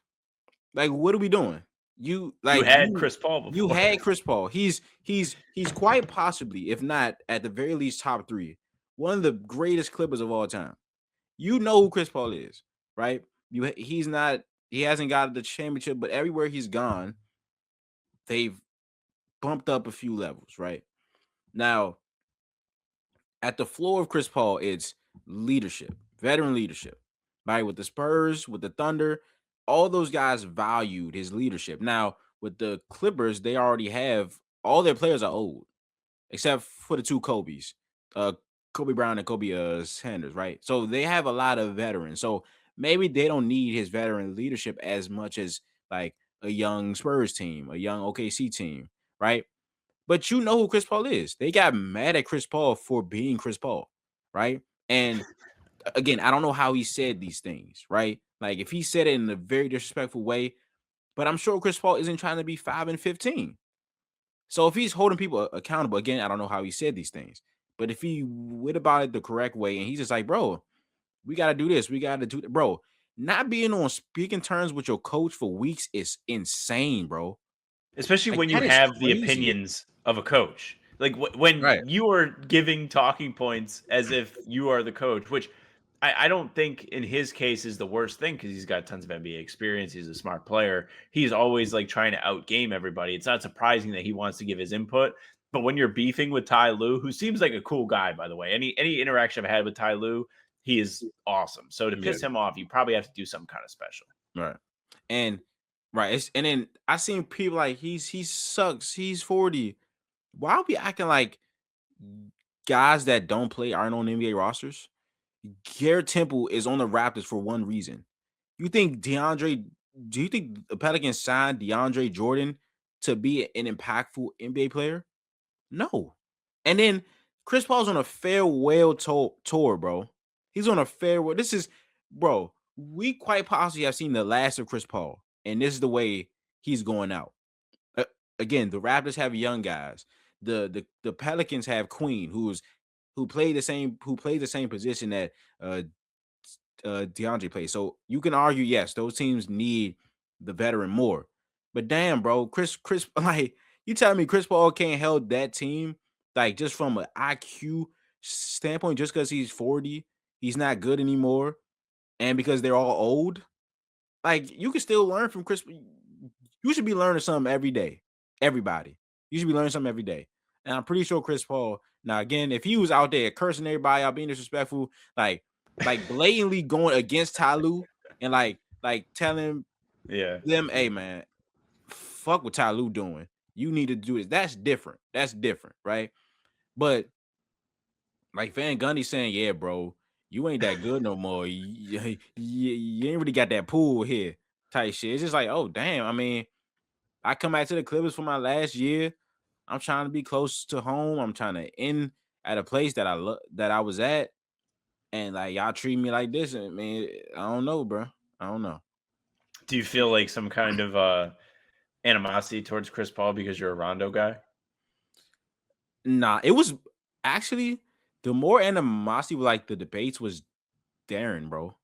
Like, what are we doing? You had Chris Paul before. You had Chris Paul. He's quite possibly, if not at the very least, top 3, one of the greatest Clippers of all time. You know who Chris Paul is, right? He hasn't got the championship, but everywhere he's gone, they've bumped up a few levels, right? Now, at the floor of Chris Paul, it's leadership, veteran leadership, right? With the Spurs, with the Thunder, all those guys valued his leadership. Now, with the Clippers, they already have all their players are old, except for the 2 Kobe's, Kobe Brown and Kobe Sanders, right? So they have a lot of veterans. So maybe they don't need his veteran leadership as much as like a young Spurs team, a young OKC team, right? But you know who Chris Paul is. They got mad at Chris Paul for being Chris Paul, right? And again, I don't know how he said these things, right? Like if he said it in a very disrespectful way, but I'm sure Chris Paul isn't trying to be 5 and 15. So if he's holding people accountable, again, I don't know how he said these things, but if he went about it the correct way and he's just like, bro, we got to do this, we got to do that, bro. Not being on speaking terms with your coach for weeks is insane, bro. Especially Like, when you that is have the crazy. opinions of a coach. Like when Right. you are giving talking points as if you are the coach, which I don't think in his case is the worst thing because he's got tons of NBA experience. He's a smart player. He's always like trying to outgame everybody. It's not surprising that he wants to give his input. But when you're beefing with Ty Lue, who seems like a cool guy, by the way, any interaction I've had with Ty Lue, he is awesome. So to piss him off, you probably have to do something kind of special. Right. And right. And then I seen people like he sucks. He's 40. Why are we acting like guys that don't play aren't on NBA rosters? Garrett Temple is on the Raptors for one reason. Do you think the Pelicans signed DeAndre Jordan to be an impactful NBA player? No. And then Chris Paul's on a farewell tour, bro. He's on a farewell. This is, bro, we quite possibly have seen the last of Chris Paul, and this is the way he's going out. Again, the Raptors have young guys. The Pelicans have Queen, who played the same position that DeAndre plays. So you can argue, yes, those teams need the veteran more. But damn, bro, Chris, like you telling me Chris Paul can't help that team, like just from an IQ standpoint, just because he's 40, he's not good anymore, and because they're all old. Like you can still learn from Chris. You should be learning something every day. Everybody, you should be learning something every day. And I'm pretty sure Chris Paul. Now, again, if he was out there cursing everybody out, being disrespectful, like blatantly going against Ty Lue and like telling them, hey man, fuck what Ty Lue doing. You need to do this. That's different. That's different, right? But like Van Gundy saying, yeah, bro, you ain't that good no more. You ain't really got that pool here type shit. It's just like, oh damn. I mean, I come back to the Clippers for my last year. I'm trying to be close to home. I'm trying to end at a place that I was at. And like y'all treat me like this, and man, I don't know, bro. I don't know. Do you feel like some kind of animosity towards Chris Paul because you're a Rondo guy? Nah, it was actually the more animosity, like the debates was Darren, bro.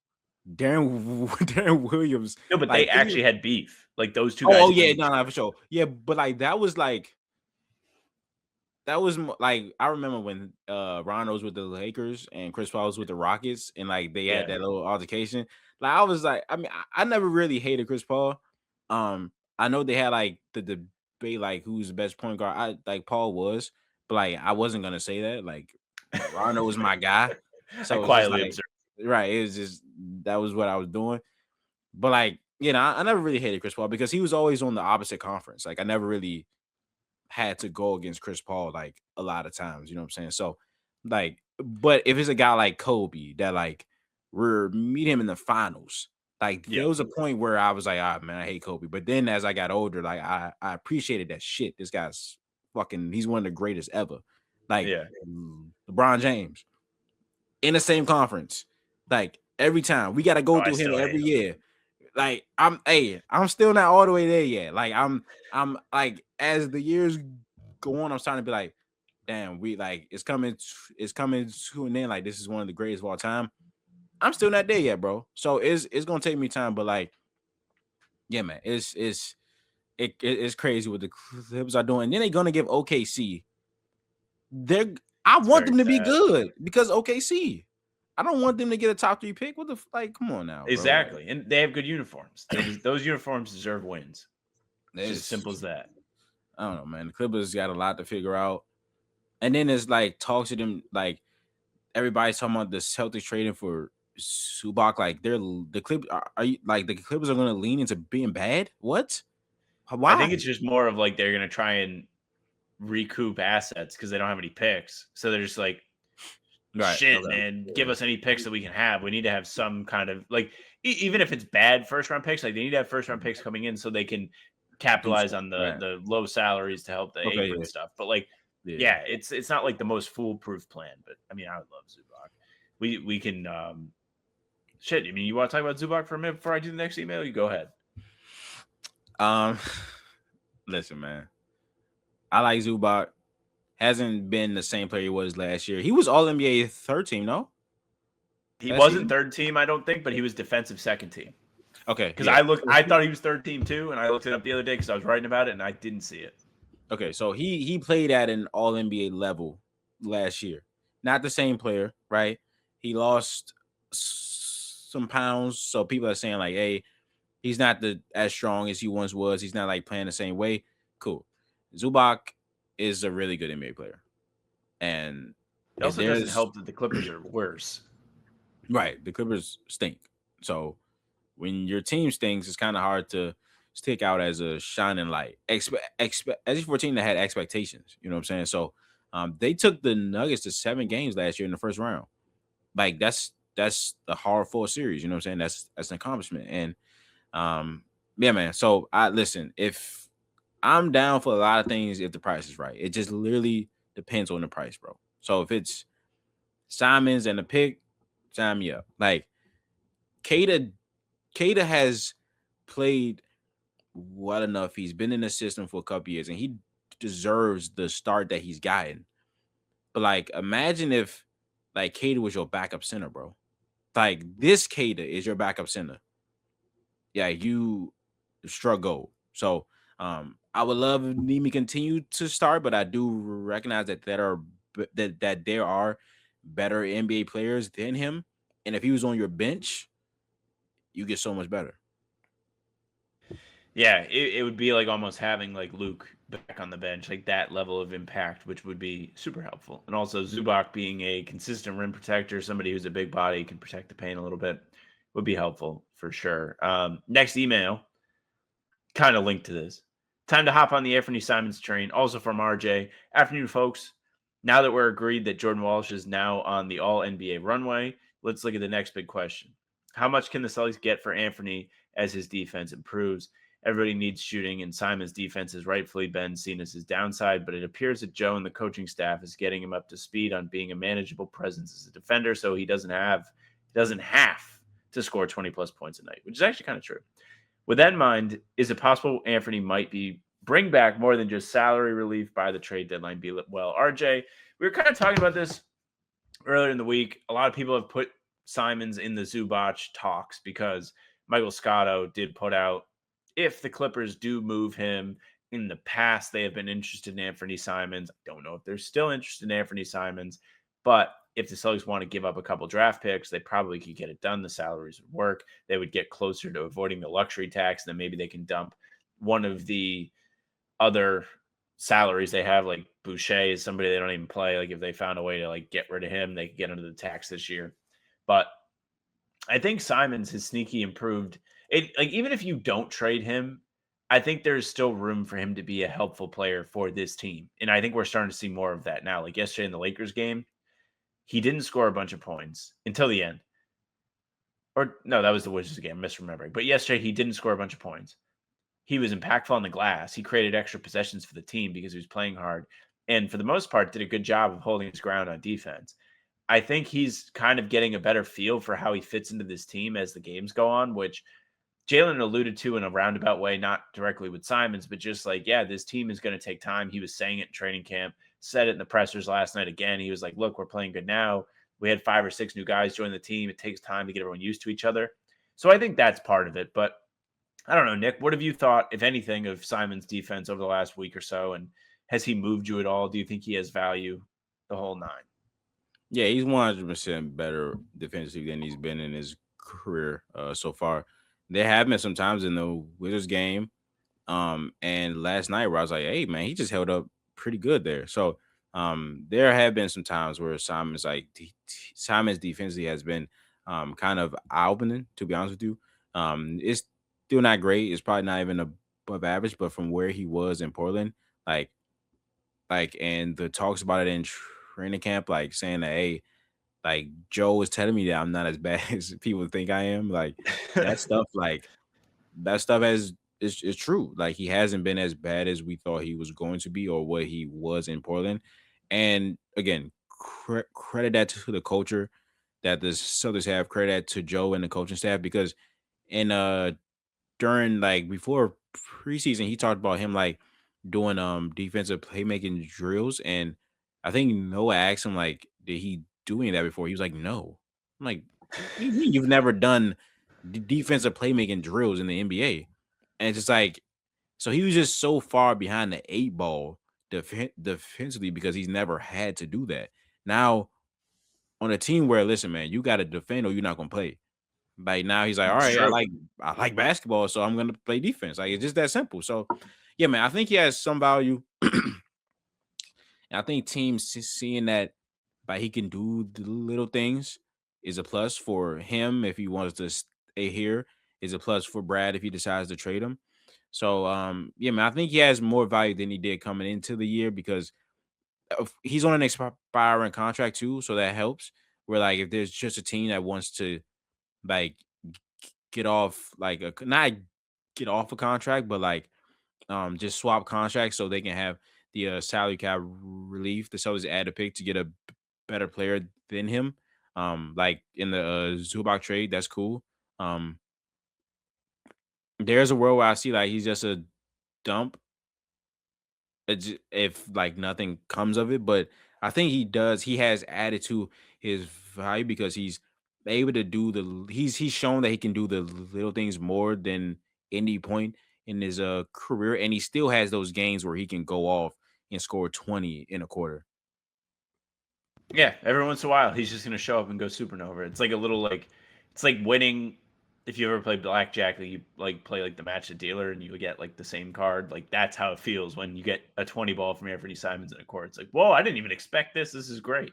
Darren Williams. No, but like, they actually had beef. Like those two guys. Oh yeah, no, for sure. Yeah, but like that was like I remember when Rondo was with the Lakers and Chris Paul was with the Rockets, and like they had that little altercation. Like I was like, I mean, I never really hated Chris Paul. I know they had like the debate like who's the best point guard. Paul was, but like I wasn't gonna say that. Like Rondo was my guy, I so it's just quietly like observed. right. It was just that was what I was doing. But like I never really hated Chris Paul because he was always on the opposite conference. Like I never really had to go against Chris Paul like a lot of times. You know what I'm saying? So like, but if it's a guy like Kobe that like we're meeting him in the finals. Like Yeah. there was a point where I was like, man, I hate Kobe. But then as I got older, like I appreciated that shit. This guy's he's one of the greatest ever. Like Yeah. LeBron James in the same conference. Like every time we got to go I through him still hate every him. year. Like I'm still not all the way there yet. Like I'm like as the years go on, I'm starting to be like, damn, we like it's coming to an end. Like this is one of the greatest of all time. I'm still not there yet, bro. So it's gonna take me time, but like, yeah, man, it's crazy what the Clippers are doing. And then they're gonna give OKC. I want very them to be sad. good because OKC. I don't want them to get a top 3 pick. What the like? Come on now, bro. Exactly. And they have good uniforms. Those uniforms deserve wins. It's just as simple as that. I don't know, man. The Clippers got a lot to figure out. And then it's like talks to them, like everybody's talking about the Celtics trading for Zubac. Like the Clippers are you like the Clippers are gonna lean into being bad? What? Why? I think it's just more of like they're gonna try and recoup assets because they don't have any picks. So they're just like, shit, man, give us any picks that we can have. We need to have some kind of like, even if it's bad first round picks, like they need to have first round picks coming in so they can capitalize on the low salaries to help the apron stuff. But like, yeah, it's not like the most foolproof plan. But I mean, I would love Zubac. We can shit. I mean, you want to talk about Zubac for a minute before I do the next email? You go ahead. Listen, man, I like Zubac. Hasn't been the same player he was last year. He was All NBA third team, no? He wasn't third team, I don't think, but he was defensive second team. Okay, because I thought he was third team too, and I looked it up the other day because I was writing about it and I didn't see it. Okay, so he played at an All NBA level last year. Not the same player, right? He lost some pounds, so people are saying like, "Hey, he's not as strong as he once was. He's not like playing the same way." Cool. Zubac is a really good NBA player, and it also doesn't help that the Clippers are worse. Right, the Clippers stink. So when your team stinks, it's kind of hard to stick out as a shining light. As if for a team that had expectations, you know what I'm saying? So they took the Nuggets to 7 games last year in the first round. Like that's the hard-fought series, you know what I'm saying? That's an accomplishment. And yeah, man. So listen, if I'm down for a lot of things if the price is right. It just literally depends on the price, bro. So if it's Simons and the pick, sign me up. Like Kada has played well enough. He's been in the system for a couple years, and he deserves the start that he's gotten. But like, imagine if like Kada was your backup center, bro. Like this Kada is your backup center. Yeah, you struggle. So I would love Nimi continue to start, but I do recognize that that there are better NBA players than him. And if he was on your bench, you get so much better. Yeah, it would be like almost having like Luke back on the bench, like that level of impact, which would be super helpful. And also Zubac being a consistent rim protector, somebody who's a big body, can protect the paint a little bit, would be helpful for sure. Next email, kind of linked to this. Time to hop on the Anthony Simons train. Also from RJ. Afternoon, folks. Now that we're agreed that Jordan Walsh is now on the All NBA runway, let's look at the next big question. How much can the Celtics get for Anthony as his defense improves? Everybody needs shooting, and Simon's defense has rightfully been seen as his downside, but it appears that Joe and the coaching staff is getting him up to speed on being a manageable presence as a defender, so he doesn't have to score 20-plus points a night, which is actually kind of true. With that in mind, is it possible Anthony might bring back more than just salary relief by the trade deadline? Well, RJ, we were kind of talking about this earlier in the week. A lot of people have put Simons in the Zubac talks because Michael Scotto did put out, if the Clippers do move him, in the past they have been interested in Anthony Simons. I don't know if they're still interested in Anthony Simons, but if the Celtics want to give up a couple draft picks, they probably could get it done. The salaries would work. They would get closer to avoiding the luxury tax. Then maybe they can dump one of the other salaries they have. Like Boucher is somebody they don't even play. Like if they found a way to like get rid of him, they could get under the tax this year. But I think Simons has sneaky improved. It like even if you don't trade him, I think there's still room for him to be a helpful player for this team. And I think we're starting to see more of that now. Like yesterday in the Lakers game, he didn't score a bunch of points until the end. Or no, that was the Wizards game. I'm misremembering. But yesterday he didn't score a bunch of points. He was impactful on the glass. He created extra possessions for the team because he was playing hard. And for the most part, did a good job of holding his ground on defense. I think he's kind of getting a better feel for how he fits into this team as the games go on, which Jalen alluded to in a roundabout way, not directly with Simons, but just like, yeah, this team is going to take time. He was saying it in training camp, said it in the pressers last night again. He was like, look, we're playing good now. We had 5 or 6 new guys join the team. It takes time to get everyone used to each other. So I think that's part of it. But I don't know, Nick, what have you thought, if anything, of Simon's defense over the last week or so? And has he moved you at all? Do you think he has value the whole 9? Yeah, he's 100% better defensively than he's been in his career so far. There have been some times in the Wizards game and last night where I was like, hey, man, he just held up pretty good there. So there have been some times where Simon's defensively has been kind of eye-opening, to be honest with you. It's still not great. It's probably not even above average, but from where he was in Portland, like, and the talks about it in training camp, like saying that, hey, like Joe was telling me that I'm not as bad as people think I am. Like that stuff, is true. Like he hasn't been as bad as we thought he was going to be, or what he was in Portland. And again, credit that to the culture that the Celtics have. Credit that to Joe and the coaching staff, because in during like before preseason, he talked about him like doing defensive playmaking drills, and I think Noah asked him like, did he do any of that before? He was like, no. I'm like, what do you mean you've never done defensive playmaking drills in the NBA? And it's just like, so he was just so far behind the 8 ball defensively because he's never had to do that. Now on a team where, listen, man, you got to defend or you're not gonna play. Like now he's like, all right, True. I like basketball, so I'm gonna play defense. Like it's just that simple. So yeah, man, I think he has some value. I think teams seeing that like he can do the little things is a plus for him if he wants to stay here. Is a plus for Brad if he decides to trade him. So yeah, man, I think he has more value than he did coming into the year because he's on an expiring contract too, so that helps. Where like if there's just a team that wants to like get off like a not get off a contract, but like just swap contracts so they can have the salary cap relief. The Celtics add a pick to get a better player than him. Like in the Zubac trade, that's cool. There's a world where I see like he's just a dump if like nothing comes of it, but I think he has added to his value because he's able to do he's shown that he can do the little things more than any point in his career, and he still has those games where he can go off and score 20 in a quarter. Yeah, every once in a while, he's just going to show up and go supernova. It's like a little it's like winning. If you ever play blackjack, you like play like the match of dealer, and you get like the same card. Like that's how it feels when you get a 20 ball from Anthony Simons in a court. It's like, whoa, I didn't even expect this. This is great.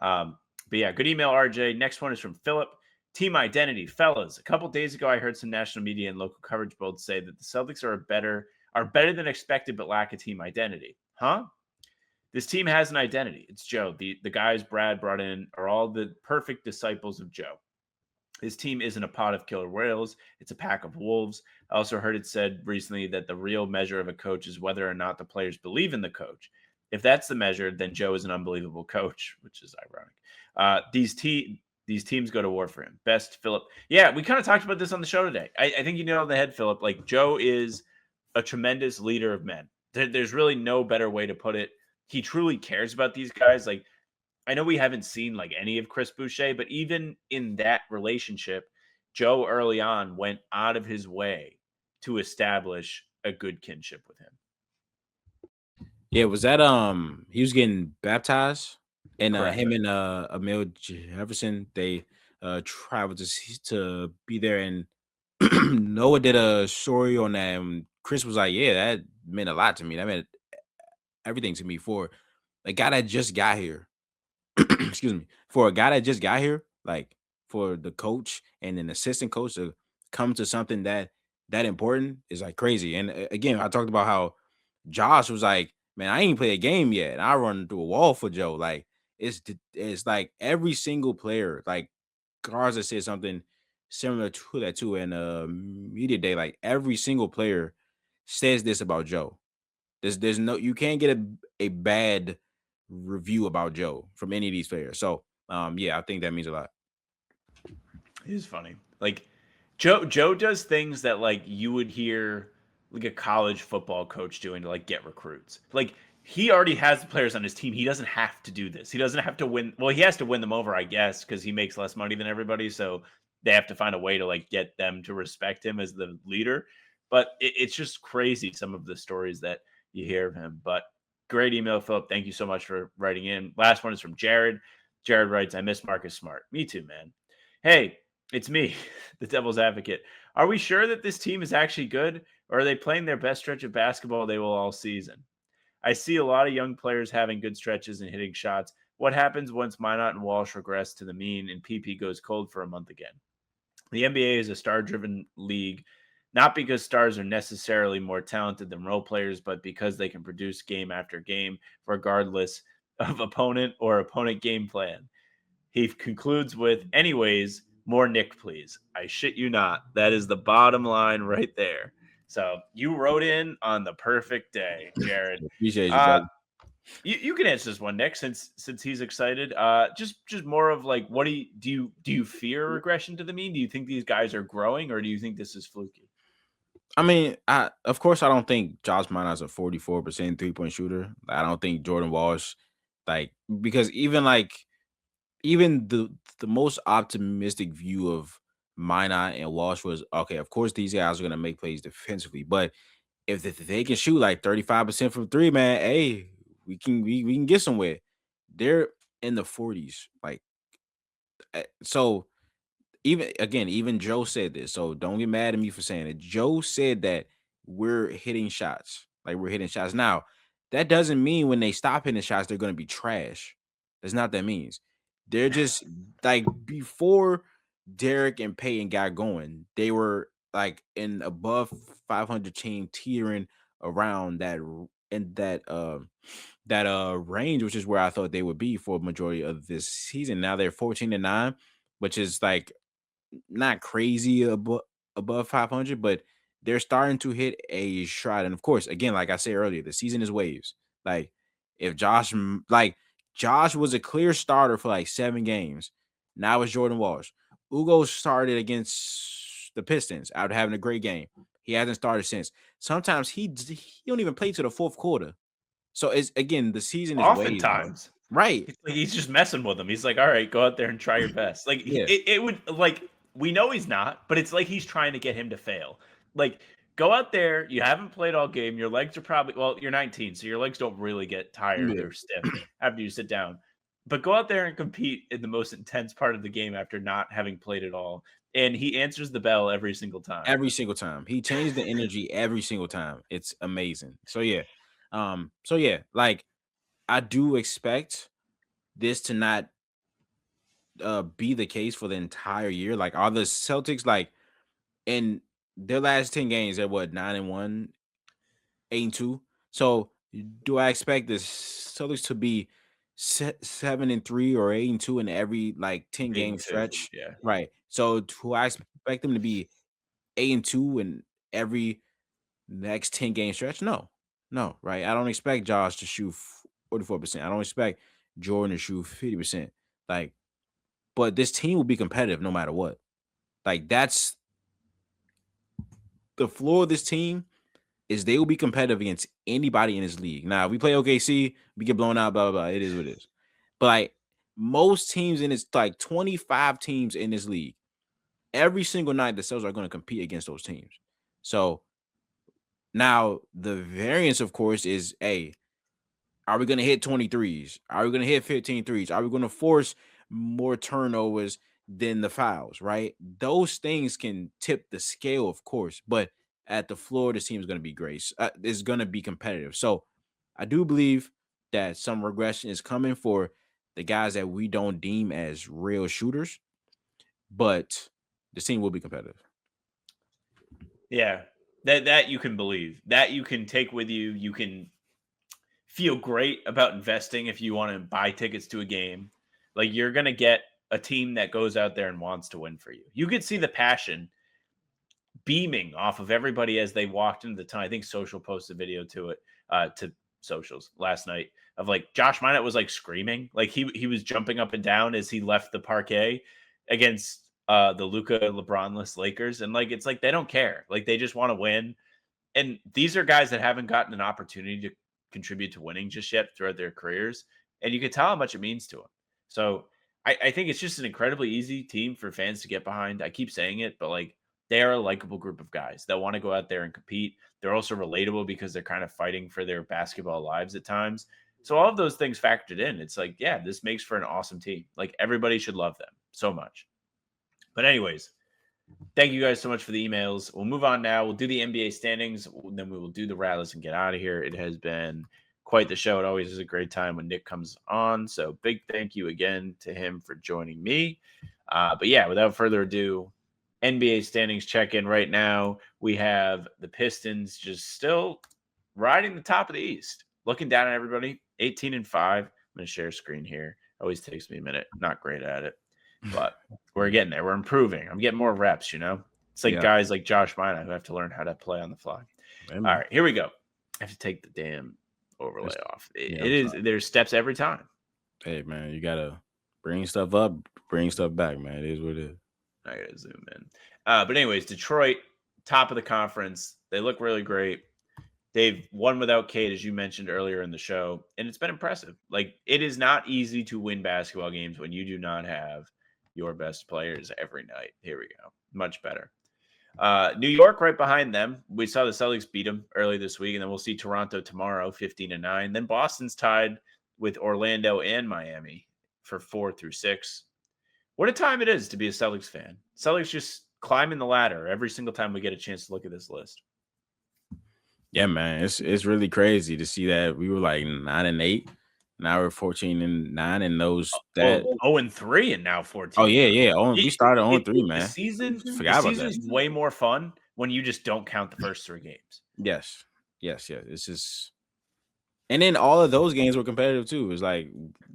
But yeah, good email, RJ. Next one is from Philip. Team identity, fellas. A couple days ago, I heard some national media and local coverage both say that the Celtics are better than expected, but lack a team identity. Huh? This team has an identity. It's Joe. The guys Brad brought in are all the perfect disciples of Joe. His team isn't a pot of killer whales. It's a pack of wolves. I also heard it said recently that the real measure of a coach is whether or not the players believe in the coach. If that's the measure, then Joe is an unbelievable coach, which is ironic. These teams go to war for him. Best, Philip. Yeah, we kind of talked about this on the show today. I think you nailed on the head, Philip. Like Joe is a tremendous leader of men. There's really no better way to put it. He truly cares about these guys. Like, I know we haven't seen like any of Chris Boucher, but even in that relationship, Joe early on went out of his way to establish a good kinship with him. Yeah, was that he was getting baptized and Correct. him and Emil Jefferson, they traveled to be there, and Noah did a story on that, and Chris was like, yeah, that meant a lot to me. That meant everything to me for a guy that just got here. Excuse me, for a guy that just got here, like for the coach and an assistant coach to come to something that important is like crazy. And again, I talked about how Josh was like, "Man, I ain't play a game yet, and I run through a wall for Joe." Like it's like every single player, like Garza said something similar to that too in media day. Like every single player says this about Joe. There's no you can't get a bad review about Joe from any of these players. So yeah, I think that means a lot. It is funny. Like Joe does things that like you would hear like a college football coach doing to like get recruits. Like he already has the players on his team. He doesn't have to do this. He doesn't have to win. Well, he has to win them over, I guess, because he makes less money than everybody. So they have to find a way to like get them to respect him as the leader. But it's just crazy some of the stories that you hear of him. But great email, Philip. Thank you so much for writing in. Last one is from Jared. Jared writes, I miss Marcus Smart. Me too, man. Hey, it's me, the devil's advocate. Are we sure that this team is actually good, or are they playing their best stretch of basketball they will all season? I see a lot of young players having good stretches and hitting shots. What happens once Minot and Walsh regress to the mean and PP goes cold for a month again? The NBA is a star-driven league, not because stars are necessarily more talented than role players, but because they can produce game after game, regardless of opponent or opponent game plan. He concludes with, anyways, more Nick, please. I shit you not. That is the bottom line right there. So you wrote in on the perfect day, Jared. Appreciate you, brother. You can answer this one, Nick, since he's excited. Just more of like, what do you fear regression to the mean? Do you think these guys are growing, or do you think this is fluky? I mean, of course I don't think Josh Minot's a 44% 3-point shooter. I don't think Jordan Walsh, like because even the most optimistic view of Minot and Walsh was okay. Of course, these guys are gonna make plays defensively, but if they can shoot like 35% from three, man, hey, we can get somewhere. They're in the 40s, like so. Even Joe said this, so don't get mad at me for saying it. Joe said that we're hitting shots, like we're hitting shots. Now, that doesn't mean when they stop hitting shots, they're going to be trash. That's not that means. They're just like before Derek and Peyton got going, they were like in above 500 team teetering around in that range, which is where I thought they would be for majority of this season. Now they're 14-9, which is like not crazy above 500, but they're starting to hit a stride. And of course, again, like I said earlier, the season is waves. Like if Josh was a clear starter for like 7 games, now it's Jordan Walsh. Ugo started against the Pistons after having a great game. He hasn't started since. Sometimes he don't even play to the fourth quarter. So it's again the season is waves, bro. Oftentimes, Right? he's just messing with them. He's like, all right, go out there and try your best. Like Yeah. it would like we know he's not, but it's like he's trying to get him to fail. Like go out there. You haven't played all game. Your legs are probably you're 19, so your legs don't really get tired Yeah. or stiff after you sit down. But go out there and compete in the most intense part of the game after not having played at all. And he answers the bell every single time. Every single time. He changed the energy every single time. It's amazing. So yeah. Like I do expect this to not be the case for the entire year. Like are the Celtics like in their last 10 games, they're what 9-1, 8-2. So do I expect the Celtics to be 7-3 or 8-2 in every like 10 game 8-2, stretch? yeah. Right. So do I expect them to be 8-2 in every next 10 game stretch? No, right? I don't expect Josh to shoot 44%. I don't expect Jordan to shoot 50%. Like, but this team will be competitive no matter what. Like, that's the floor of this team is they will be competitive against anybody in this league. Now, we play OKC, we get blown out, blah, blah, blah. It is what it is. But like most teams in this, like 25 teams in this league, every single night the Celtics are going to compete against those teams. So now the variance, of course, is are we going to hit 23s? Are we going to hit 15 threes? Are we going to force more turnovers than the fouls, right? Those things can tip the scale, of course, but at the floor, this team is going to be great. It's going to be competitive. So I do believe that some regression is coming for the guys that we don't deem as real shooters, but the team will be competitive. Yeah, that you can believe, that you can take with you. You can feel great about investing if you want to buy tickets to a game. Like, you're going to get a team that goes out there and wants to win for you. You could see the passion beaming off of everybody as they walked into the tunnel. I think Social posted a video to it, to socials last night, of like Josh Minott was like screaming, like he was jumping up and down as he left the parquet against the Luka LeBronless Lakers, and like it's like they don't care, like they just want to win. And these are guys that haven't gotten an opportunity to contribute to winning just yet throughout their careers, and you can tell how much it means to them. So I think it's just an incredibly easy team for fans to get behind. I keep saying it, but like, they are a likable group of guys that want to go out there and compete. They're also relatable because they're kind of fighting for their basketball lives at times. So all of those things factored in, it's like, yeah, this makes for an awesome team. Like, everybody should love them so much. But anyways, thank you guys so much for the emails. We'll move on now. We'll do the NBA standings. Then we will do the Rattlers and get out of here. It has been quite the show. It always is a great time when Nick comes on. So big thank you again to him for joining me. But yeah, without further ado, NBA standings check in right now. We have the Pistons just still riding the top of the East. Looking down at everybody, 18-5. I'm going to share screen here. Always takes me a minute. Not great at it, but we're getting there. We're improving. I'm getting more reps, It's like guys like Josh Minott who have to learn how to play on the fly. All right, here we go. I have to take the damn overlay off. There's steps every time. Hey, man, you got to bring stuff up, bring stuff back, man. It is what it is. I gotta zoom in. But anyways, Detroit, top of the conference. They look really great. They've won without Cade, as you mentioned earlier in the show, and it's been impressive. Like, it is not easy to win basketball games when you do not have your best players every night. Here we go. Much better. New York right behind them. We saw the Celtics beat them early this week, and then we'll see Toronto tomorrow, 15-9. Then Boston's tied with Orlando and Miami for 4 through 6. What a time it is to be a Celtics fan. Celtics just climbing the ladder every single time we get a chance to look at this list. Yeah, man, it's really crazy to see that we were like 9-8, now we're 14-9, and those that 0-3 and now 14. Oh yeah. We started 0-3, man. The season is way more fun when you just don't count the first 3 games. Yes. It's just, and then all of those games were competitive too. It's like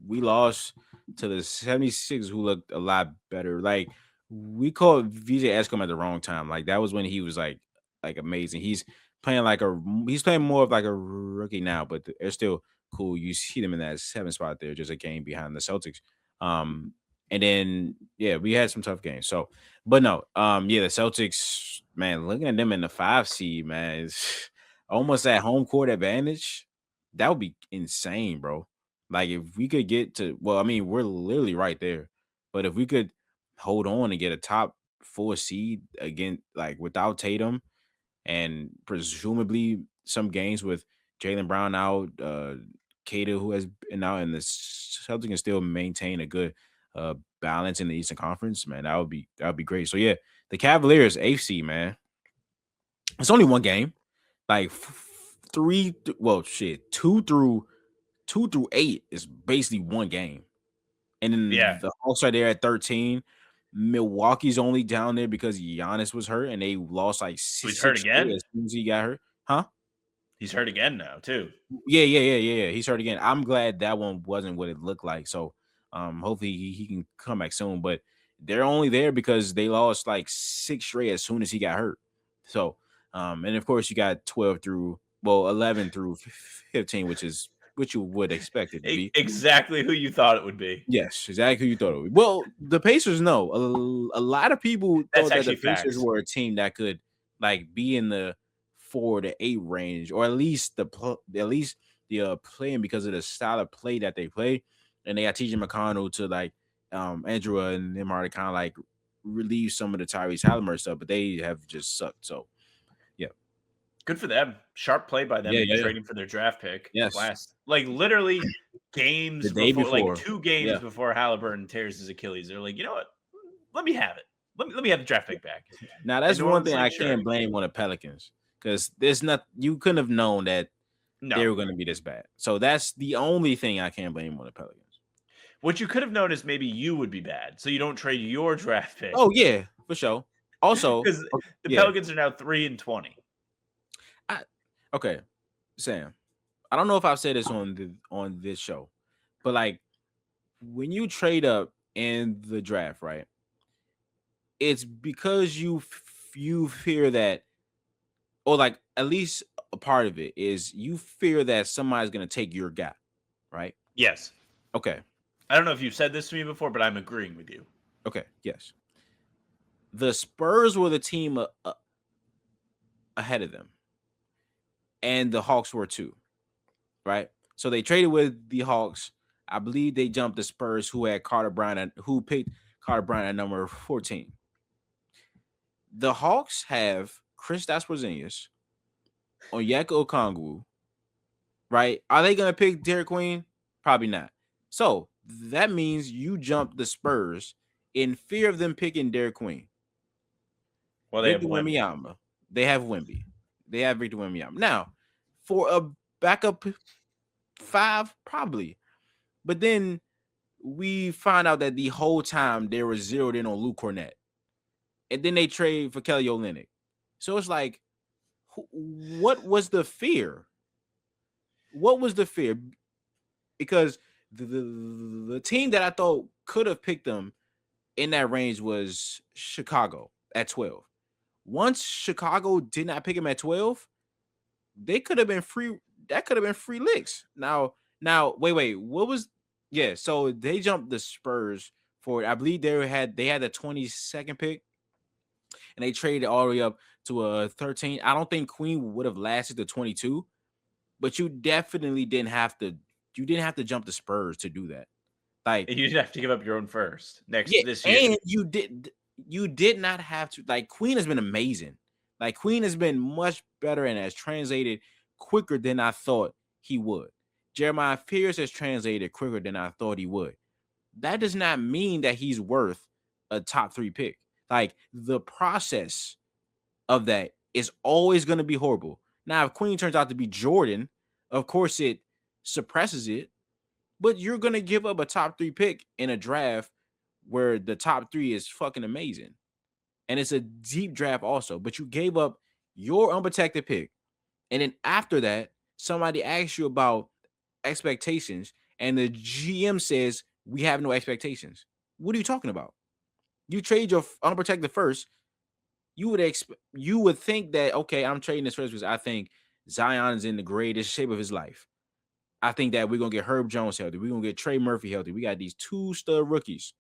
we lost to the 76ers, who looked a lot better. Like, we called VJ Escom at the wrong time. Like, that was when he was like amazing. He's playing more of like a rookie now, but they're still cool. You see them in that 7th spot there, just a game behind the Celtics. And then we had some tough games. So, but no, the Celtics, man, looking at them in the 5 seed, man, it's almost that home court advantage. That would be insane, bro. Like, if we could get to, well, I mean, we're literally right there, but if we could hold on and get a top 4 seed again, like without Tatum, and presumably some games with Jaylen Brown out, Kata, who has been out, and the Celtics can still maintain a good balance in the Eastern Conference, man, that would be great. So yeah, the Cavaliers 8th seed, man. It's only one game, like 2 through 8 is basically one game. And then the Hawks are there at 13. Milwaukee's only down there because Giannis was hurt, and they lost like 6. He's hurt again as soon as he got hurt. Huh? He's hurt again now too. Yeah. He's hurt again. I'm glad that one wasn't what it looked like. So hopefully he can come back soon. But they're only there because they lost like 6 straight as soon as he got hurt. So and of course you got 11 through 15, which is what you would expect it to be. Exactly who you thought it would be. Yes, exactly who you thought it would be. Well, the Pacers, no. A lot of people thought that the Pacers were a team that could like be in the 4 to 8 range, or at least the playing because of the style of play that they play. And they got TJ McConnell to like Andrew and them are to kind of like relieve some of the Tyrese Halliburton stuff, but they have just sucked. So good for them. Sharp play by them trading for their draft pick. Yes. Like literally games the day before, like 2 games before Halliburton tears his Achilles. They're like, you know what? Let me have it. Let me have the draft pick back. Now that's one thing I can't blame on the Pelicans, because there's not, you couldn't have known that they were going to be this bad. So that's the only thing I can't blame on the Pelicans. What you could have known is maybe you would be bad, so you don't trade your draft pick. Oh yeah, for sure. Also, because the Pelicans are now 3-20. Okay, Sam. I don't know if I've said this on this show, but like when you trade up in the draft, right? It's because you fear that, or like at least a part of it is you fear that somebody's gonna take your guy, right? Yes. Okay. I don't know if you've said this to me before, but I'm agreeing with you. Okay. Yes. The Spurs were the team ahead of them, and the Hawks were too, right? So they traded with the Hawks. I believe they jumped the Spurs, who had Carter Bryant, who picked Carter Bryant at number 14. The Hawks have Kristaps Porzingis, Onyeka Okongwu, right? Are they going to pick Derek Queen? Probably not. So that means you jump the Spurs in fear of them picking Derek Queen. Well, they Victor Wembanyama. They have Wemby. They have Victor Wembanyama. Now, for a backup 5, probably. But then we find out that the whole time they were zeroed in on Luke Cornett. And then they trade for Kelly Olynyk. So it's like, what was the fear? What was the fear? Because the team that I thought could have picked them in that range was Chicago at 12. Once Chicago did not pick him at 12, they could have been free. That could have been free licks. Now, wait. What was? Yeah, so they jumped the Spurs for it. I believe they had the 22nd pick, and they traded all the way up to a 13. I don't think Queen would have lasted to 22, but you definitely didn't have to. You didn't have to jump the Spurs to do that. Like you did have to give up your own first this year, and you did not have to. Like Queen has been amazing. Like Queen has been much better and has translated quicker than I thought he would. Jeremiah Pierce has translated quicker than I thought he would. That does not mean that he's worth a top 3 pick. Like the process of that is always going to be horrible. Now, if Queen turns out to be Jordan, of course it suppresses it, but you're going to give up a top 3 pick in a draft where the top 3 is fucking amazing. And it's a deep draft also, but you gave up your unprotected pick. And then after that, somebody asks you about expectations and the GM says, we have no expectations. What are you talking about? You trade your unprotected first. You would think that, okay, I'm trading this first because I think Zion is in the greatest shape of his life. I think that we're going to get Herb Jones healthy. We're going to get Trey Murphy healthy. We got these 2 stud rookies.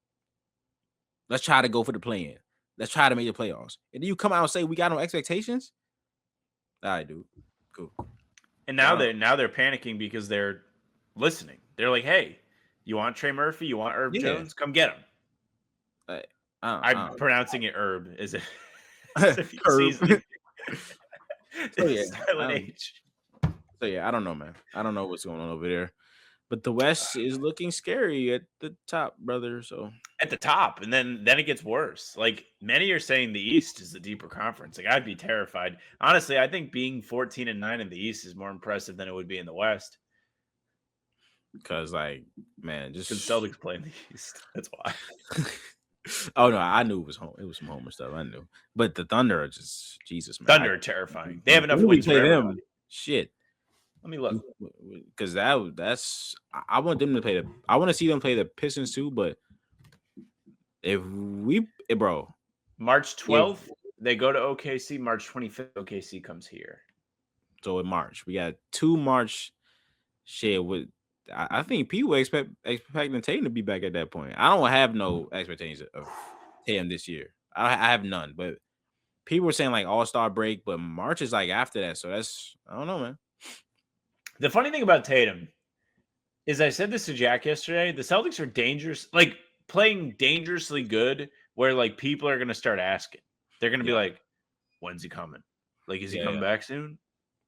Let's try to go for the play-in. Let's try to make the playoffs. And then you come out and say we got no expectations? All right, dude. Cool. And now they're panicking because they're listening. They're like, hey, you want Trey Murphy? You want Herb Jones? Come get him. I'm pronouncing it Herb. Is it? Herb. So yeah, I don't know, man. I don't know what's going on over there. But the West is looking scary at the top, brother. So at the top, and then it gets worse. Like many are saying the East is the deeper conference. Like I'd be terrified. Honestly, I think being 14-9 in the East is more impressive than it would be in the West. Because, like, man, just because Celtics play in the East. That's why. Oh no, I knew it was home. It was some Homer stuff. I knew, but the Thunder are just Jesus, man. Thunder are terrifying. They have enough wins for everybody. Shit. Let me look, because that's I want them to play the. I want to see them play the Pistons too. But if we, bro, March 12th they go to OKC. March 25th OKC comes here. So in March we got 2 March. Shit, with I think people expecting Tatum to be back at that point. I don't have no expectations of Tatum this year. I have none. But people were saying like All-Star break, but March is like after that. So that's I don't know, man. The funny thing about Tatum is I said this to Jack yesterday. The Celtics are dangerous, like playing dangerously good, where like people are going to start asking. They're going to be like, when's he coming? Like, is he coming back soon?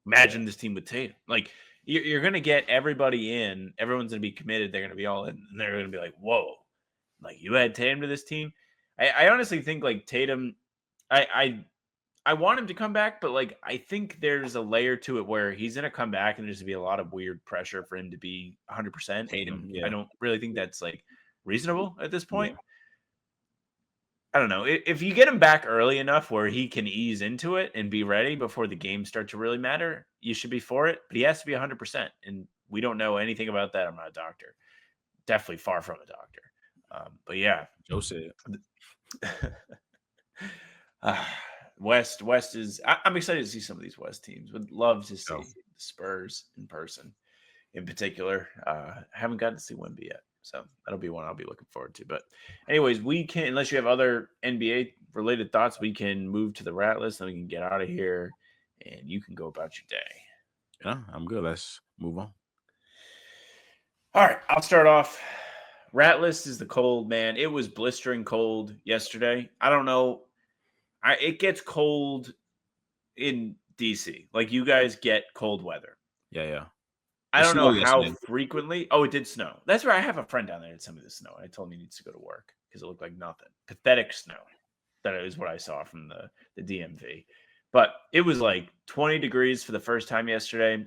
Imagine this team with Tatum. Like, you're going to get everybody in. Everyone's going to be committed. They're going to be all in. And they're going to be like, whoa, like you had Tatum to this team. I honestly think like Tatum, I I want him to come back, but like I think there's a layer to it where he's gonna come back and there's gonna be a lot of weird pressure for him to be 100%. Tatum, And I yeah. don't really think that's like reasonable at this Yeah. point. I don't know. If you get him back early enough where he can ease into it and be ready before the games start to really matter, you should be for it. But he has to be 100%. And we don't know anything about that. I'm not a doctor. Definitely far from a doctor. But yeah. Joe said. West is. I'm excited to see some of these West teams. Would love to see Oh. the Spurs in person, in particular. Haven't gotten to see Wemby yet, so that'll be one I'll be looking forward to. But, anyways, we can. Unless you have other NBA related thoughts, we can move to the rat list and we can get out of here, and you can go about your day. Yeah, I'm good. Let's move on. All right, I'll start off. Rat list is the cold, man. It was blistering cold yesterday. I don't know. It gets cold in DC. Like you guys get cold weather. Yeah. I It don't know snowed how yesterday. frequently. Oh, it did snow. That's where I have a friend down there that sent me the snow. I told him he needs to go to work because it looked like nothing. Pathetic snow. That is what I saw from the DMV. But it was like 20 degrees for the first time yesterday.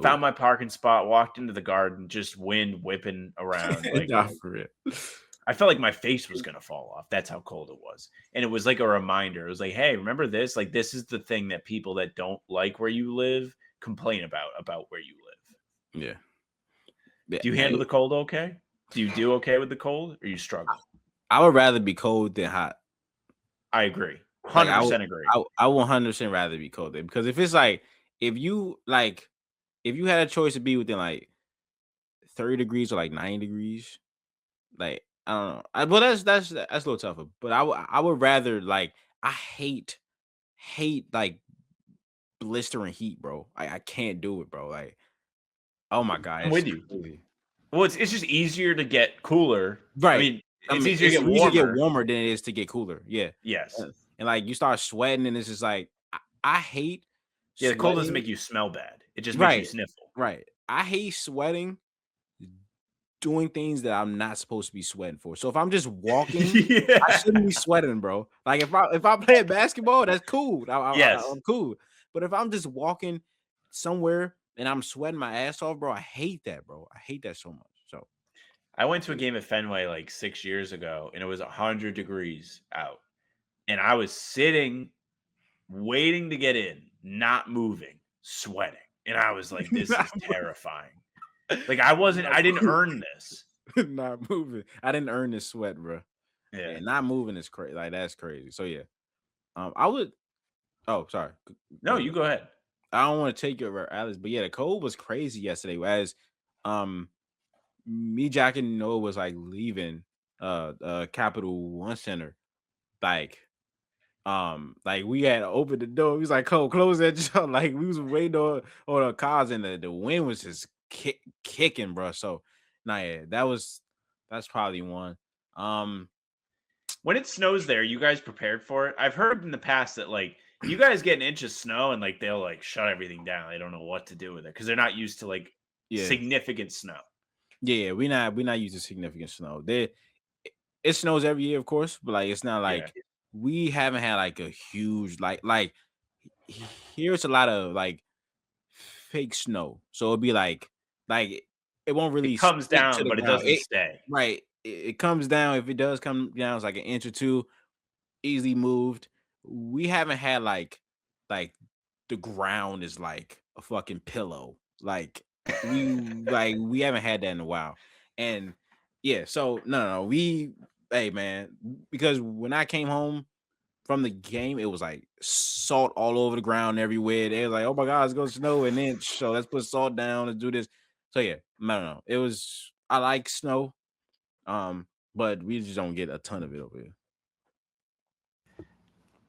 Found my parking spot, walked into the garden, just wind whipping around. Like Nah, for real. I felt like my face was going to fall off. That's how cold it was. And it was like a reminder. It was like, hey, remember this? Like, this is the thing that people that don't like where you live complain about where you live. Yeah. Do you handle the cold okay? Do you do okay with the cold or you struggle? I would rather be cold than hot. I agree. 100% agree. I will 100% rather be cold than, because if it's like, if you had a choice to be within like 30 degrees or like 90 degrees, like I don't know. Well, that's a little tougher. But I would rather, like, I hate like blistering heat, bro. I can't do it, bro. Like, oh my god, I'm with you. crazy. Well, it's just easier to get cooler. Right. I mean, it's easier to easier get to warmer. get warmer than it is to get cooler. Yeah. Yes. And like you start sweating, and it's just like I hate. Yeah, the cold doesn't sweating. make you smell bad. It just makes you sniffle. Right. I hate sweating doing things that I'm not supposed to be sweating for. So if I'm just walking, I shouldn't be sweating, bro. Like if I play basketball, that's cool. I'm cool. But if I'm just walking somewhere and I'm sweating my ass off, bro, I hate that, bro. I hate that so much. So I went to a game at Fenway like 6 years ago, and it was 100 degrees out. And I was sitting, waiting to get in, not moving, sweating. And I was like, this is terrifying. Like I didn't earn this. Not moving. I didn't earn this sweat, bro. Yeah. Not moving is crazy. Like that's crazy. So yeah. I would. Oh, sorry. No, you go ahead. I don't want to take your Alice, but yeah, the cold was crazy yesterday. As me, Jack, and Noah was like leaving Capital One Center, like we had opened the door. We was like, "Cole, close that door." Like we was waiting on the cars, and the wind was just kicking, bro. So, that's probably one. When it snows there, you guys prepared for it? I've heard in the past that like you guys get an inch of snow and like they'll like shut everything down. They don't know what to do with it because they're not used to like significant snow. Yeah, we're not used to significant snow. It snows every year, of course, but like it's not like we haven't had like a huge like here's a lot of like fake snow. So it'll be like it won't really it comes down, to the but ground. It doesn't stay. Right. It comes down. If it does come down, it's like an inch or two, easily moved. We haven't had like the ground is like a fucking pillow. Like we haven't had that in a while. And yeah, so no, hey man, because when I came home from the game, it was like salt all over the ground everywhere. They was like, oh my god, it's gonna snow, and then so let's put salt down and do this. So yeah, no. It was, I like snow. But we just don't get a ton of it over here.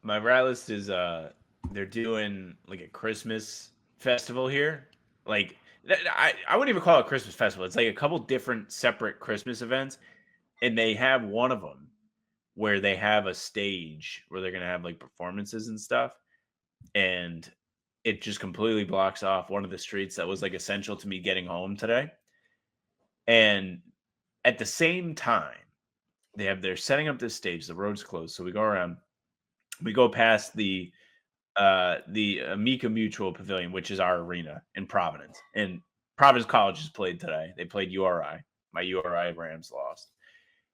My rat list is they're doing like a Christmas festival here. Like I wouldn't even call it a Christmas festival. It's like a couple different separate Christmas events, and they have one of them where they have a stage where they're gonna have like performances and stuff, and it just completely blocks off one of the streets that was like essential to me getting home today. And at the same time, they're setting up this stage. The road's closed, so we go around. We go past the the Amica Mutual Pavilion, which is our arena in Providence. And Providence College has played today. They played URI. My URI Rams lost.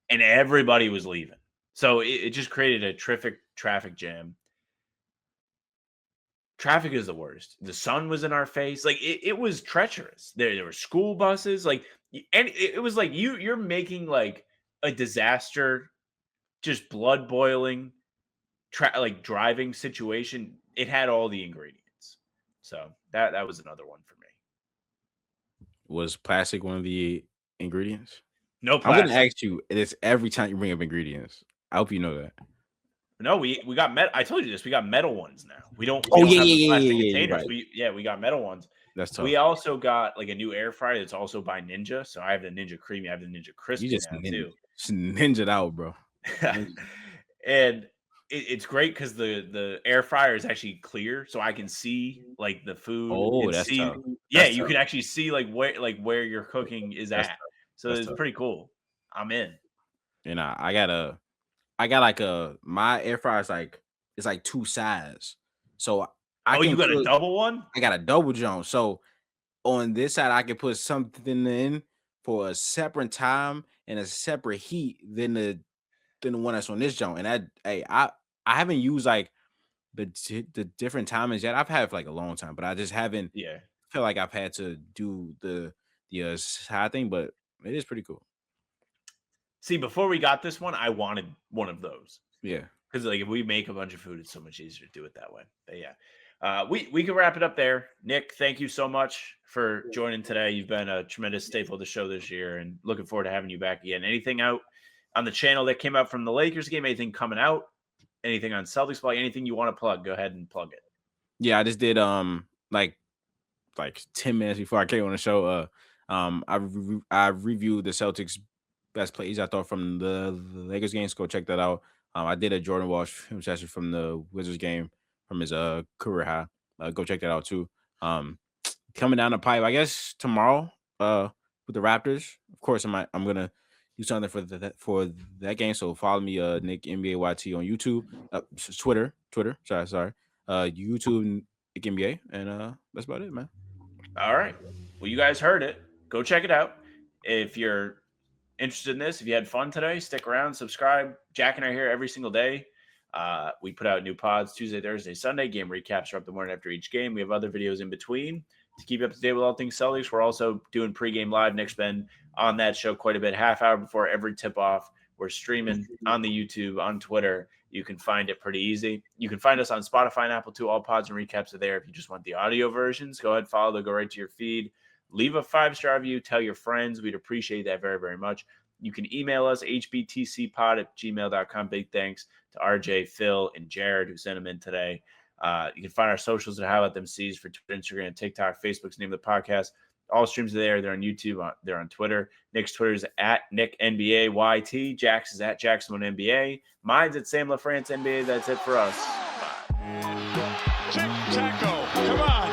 And everybody was leaving. So it just created a terrific traffic jam. Traffic is the worst. The sun was in our face. Like it was treacherous. There were school buses. Like, and it was like you're making like a disaster, just blood boiling, like driving situation. It had all the ingredients. So that was another one for me. Was plastic one of the ingredients? No plastic. I'm gonna ask you this every time you bring up ingredients. I hope you know that. No, we got metal. I told you this. We got metal ones now. We don't. Oh, we don't yeah, have the plastic yeah, containers. right. We got metal ones. That's tough. We also got like a new air fryer that's also by Ninja. So I have the Ninja Creamy. I have the Ninja Crispy You just now ninja, too. Just ninja'd out, bro. And it's great because the air fryer is actually clear, so I can see like the food. Oh, that's tough. Yeah, That's you tough. can actually see like where your cooking is That's at. tough. So That's it's tough. pretty cool. I'm in. And I got like my air fryer is like it's like 2 sides. So You got a double one? I got a double joint. So on this side, I can put something in for a separate time and a separate heat than the one that's on this joint. And I haven't used like the different timings yet. I've had it for like a long time, but I just haven't feel like I've had to do the side thing, but it is pretty cool. See, before we got this one, I wanted one of those. Yeah. Because like if we make a bunch of food, it's so much easier to do it that way. But yeah. We can wrap it up there. Nick, thank you so much for joining today. You've been a tremendous staple of the show this year, and looking forward to having you back again. Anything out on the channel that came out from the Lakers game? Anything coming out? Anything on Celtics play? Anything you want to plug? Go ahead and plug it. Yeah, I just did like 10 minutes before I came on the show. I reviewed the Celtics best plays I thought from the Lakers games. Go check that out. I did a Jordan Walsh film session from the Wizards game from his career high. Go check that out too. Coming down the pipe, I guess tomorrow with the Raptors. Of course, I'm gonna do something for that game. So follow me, Nick NBA YT on YouTube, Twitter. Sorry. YouTube Nick NBA, and that's about it, man. All right. Well, you guys heard it. Go check it out. If you're interested in this, if you had fun today, stick around, subscribe. Jack and I are here every single day. We put out new pods Tuesday, Thursday, Sunday. Game recaps are up the morning after each game. We have other videos in between to keep up to date with all things Celtics. We're also doing pregame live. Nick's been on that show quite a bit, half hour before every tip-off. We're streaming on the YouTube, on Twitter. You can find it pretty easy. You can find us on Spotify and Apple too. All pods and recaps are there. If you just want the audio versions, go ahead, follow. They'll go right to your feed. Leave a 5-star review. Tell your friends. We'd appreciate that very, very much. You can email us, hbtcpod@gmail.com. Big thanks to RJ, Phil, and Jared who sent them in today. You can find our socials at How About Them C's for Twitter, Instagram, TikTok, Facebook's name of the podcast. All streams are there. They're on YouTube. They're on Twitter. Nick's Twitter is at NickNBAYT. Jax is at JacksonNBA. Mine's at Sam LaFrance NBA. That's it for us. Bye. Tic-tac-toe. Come on.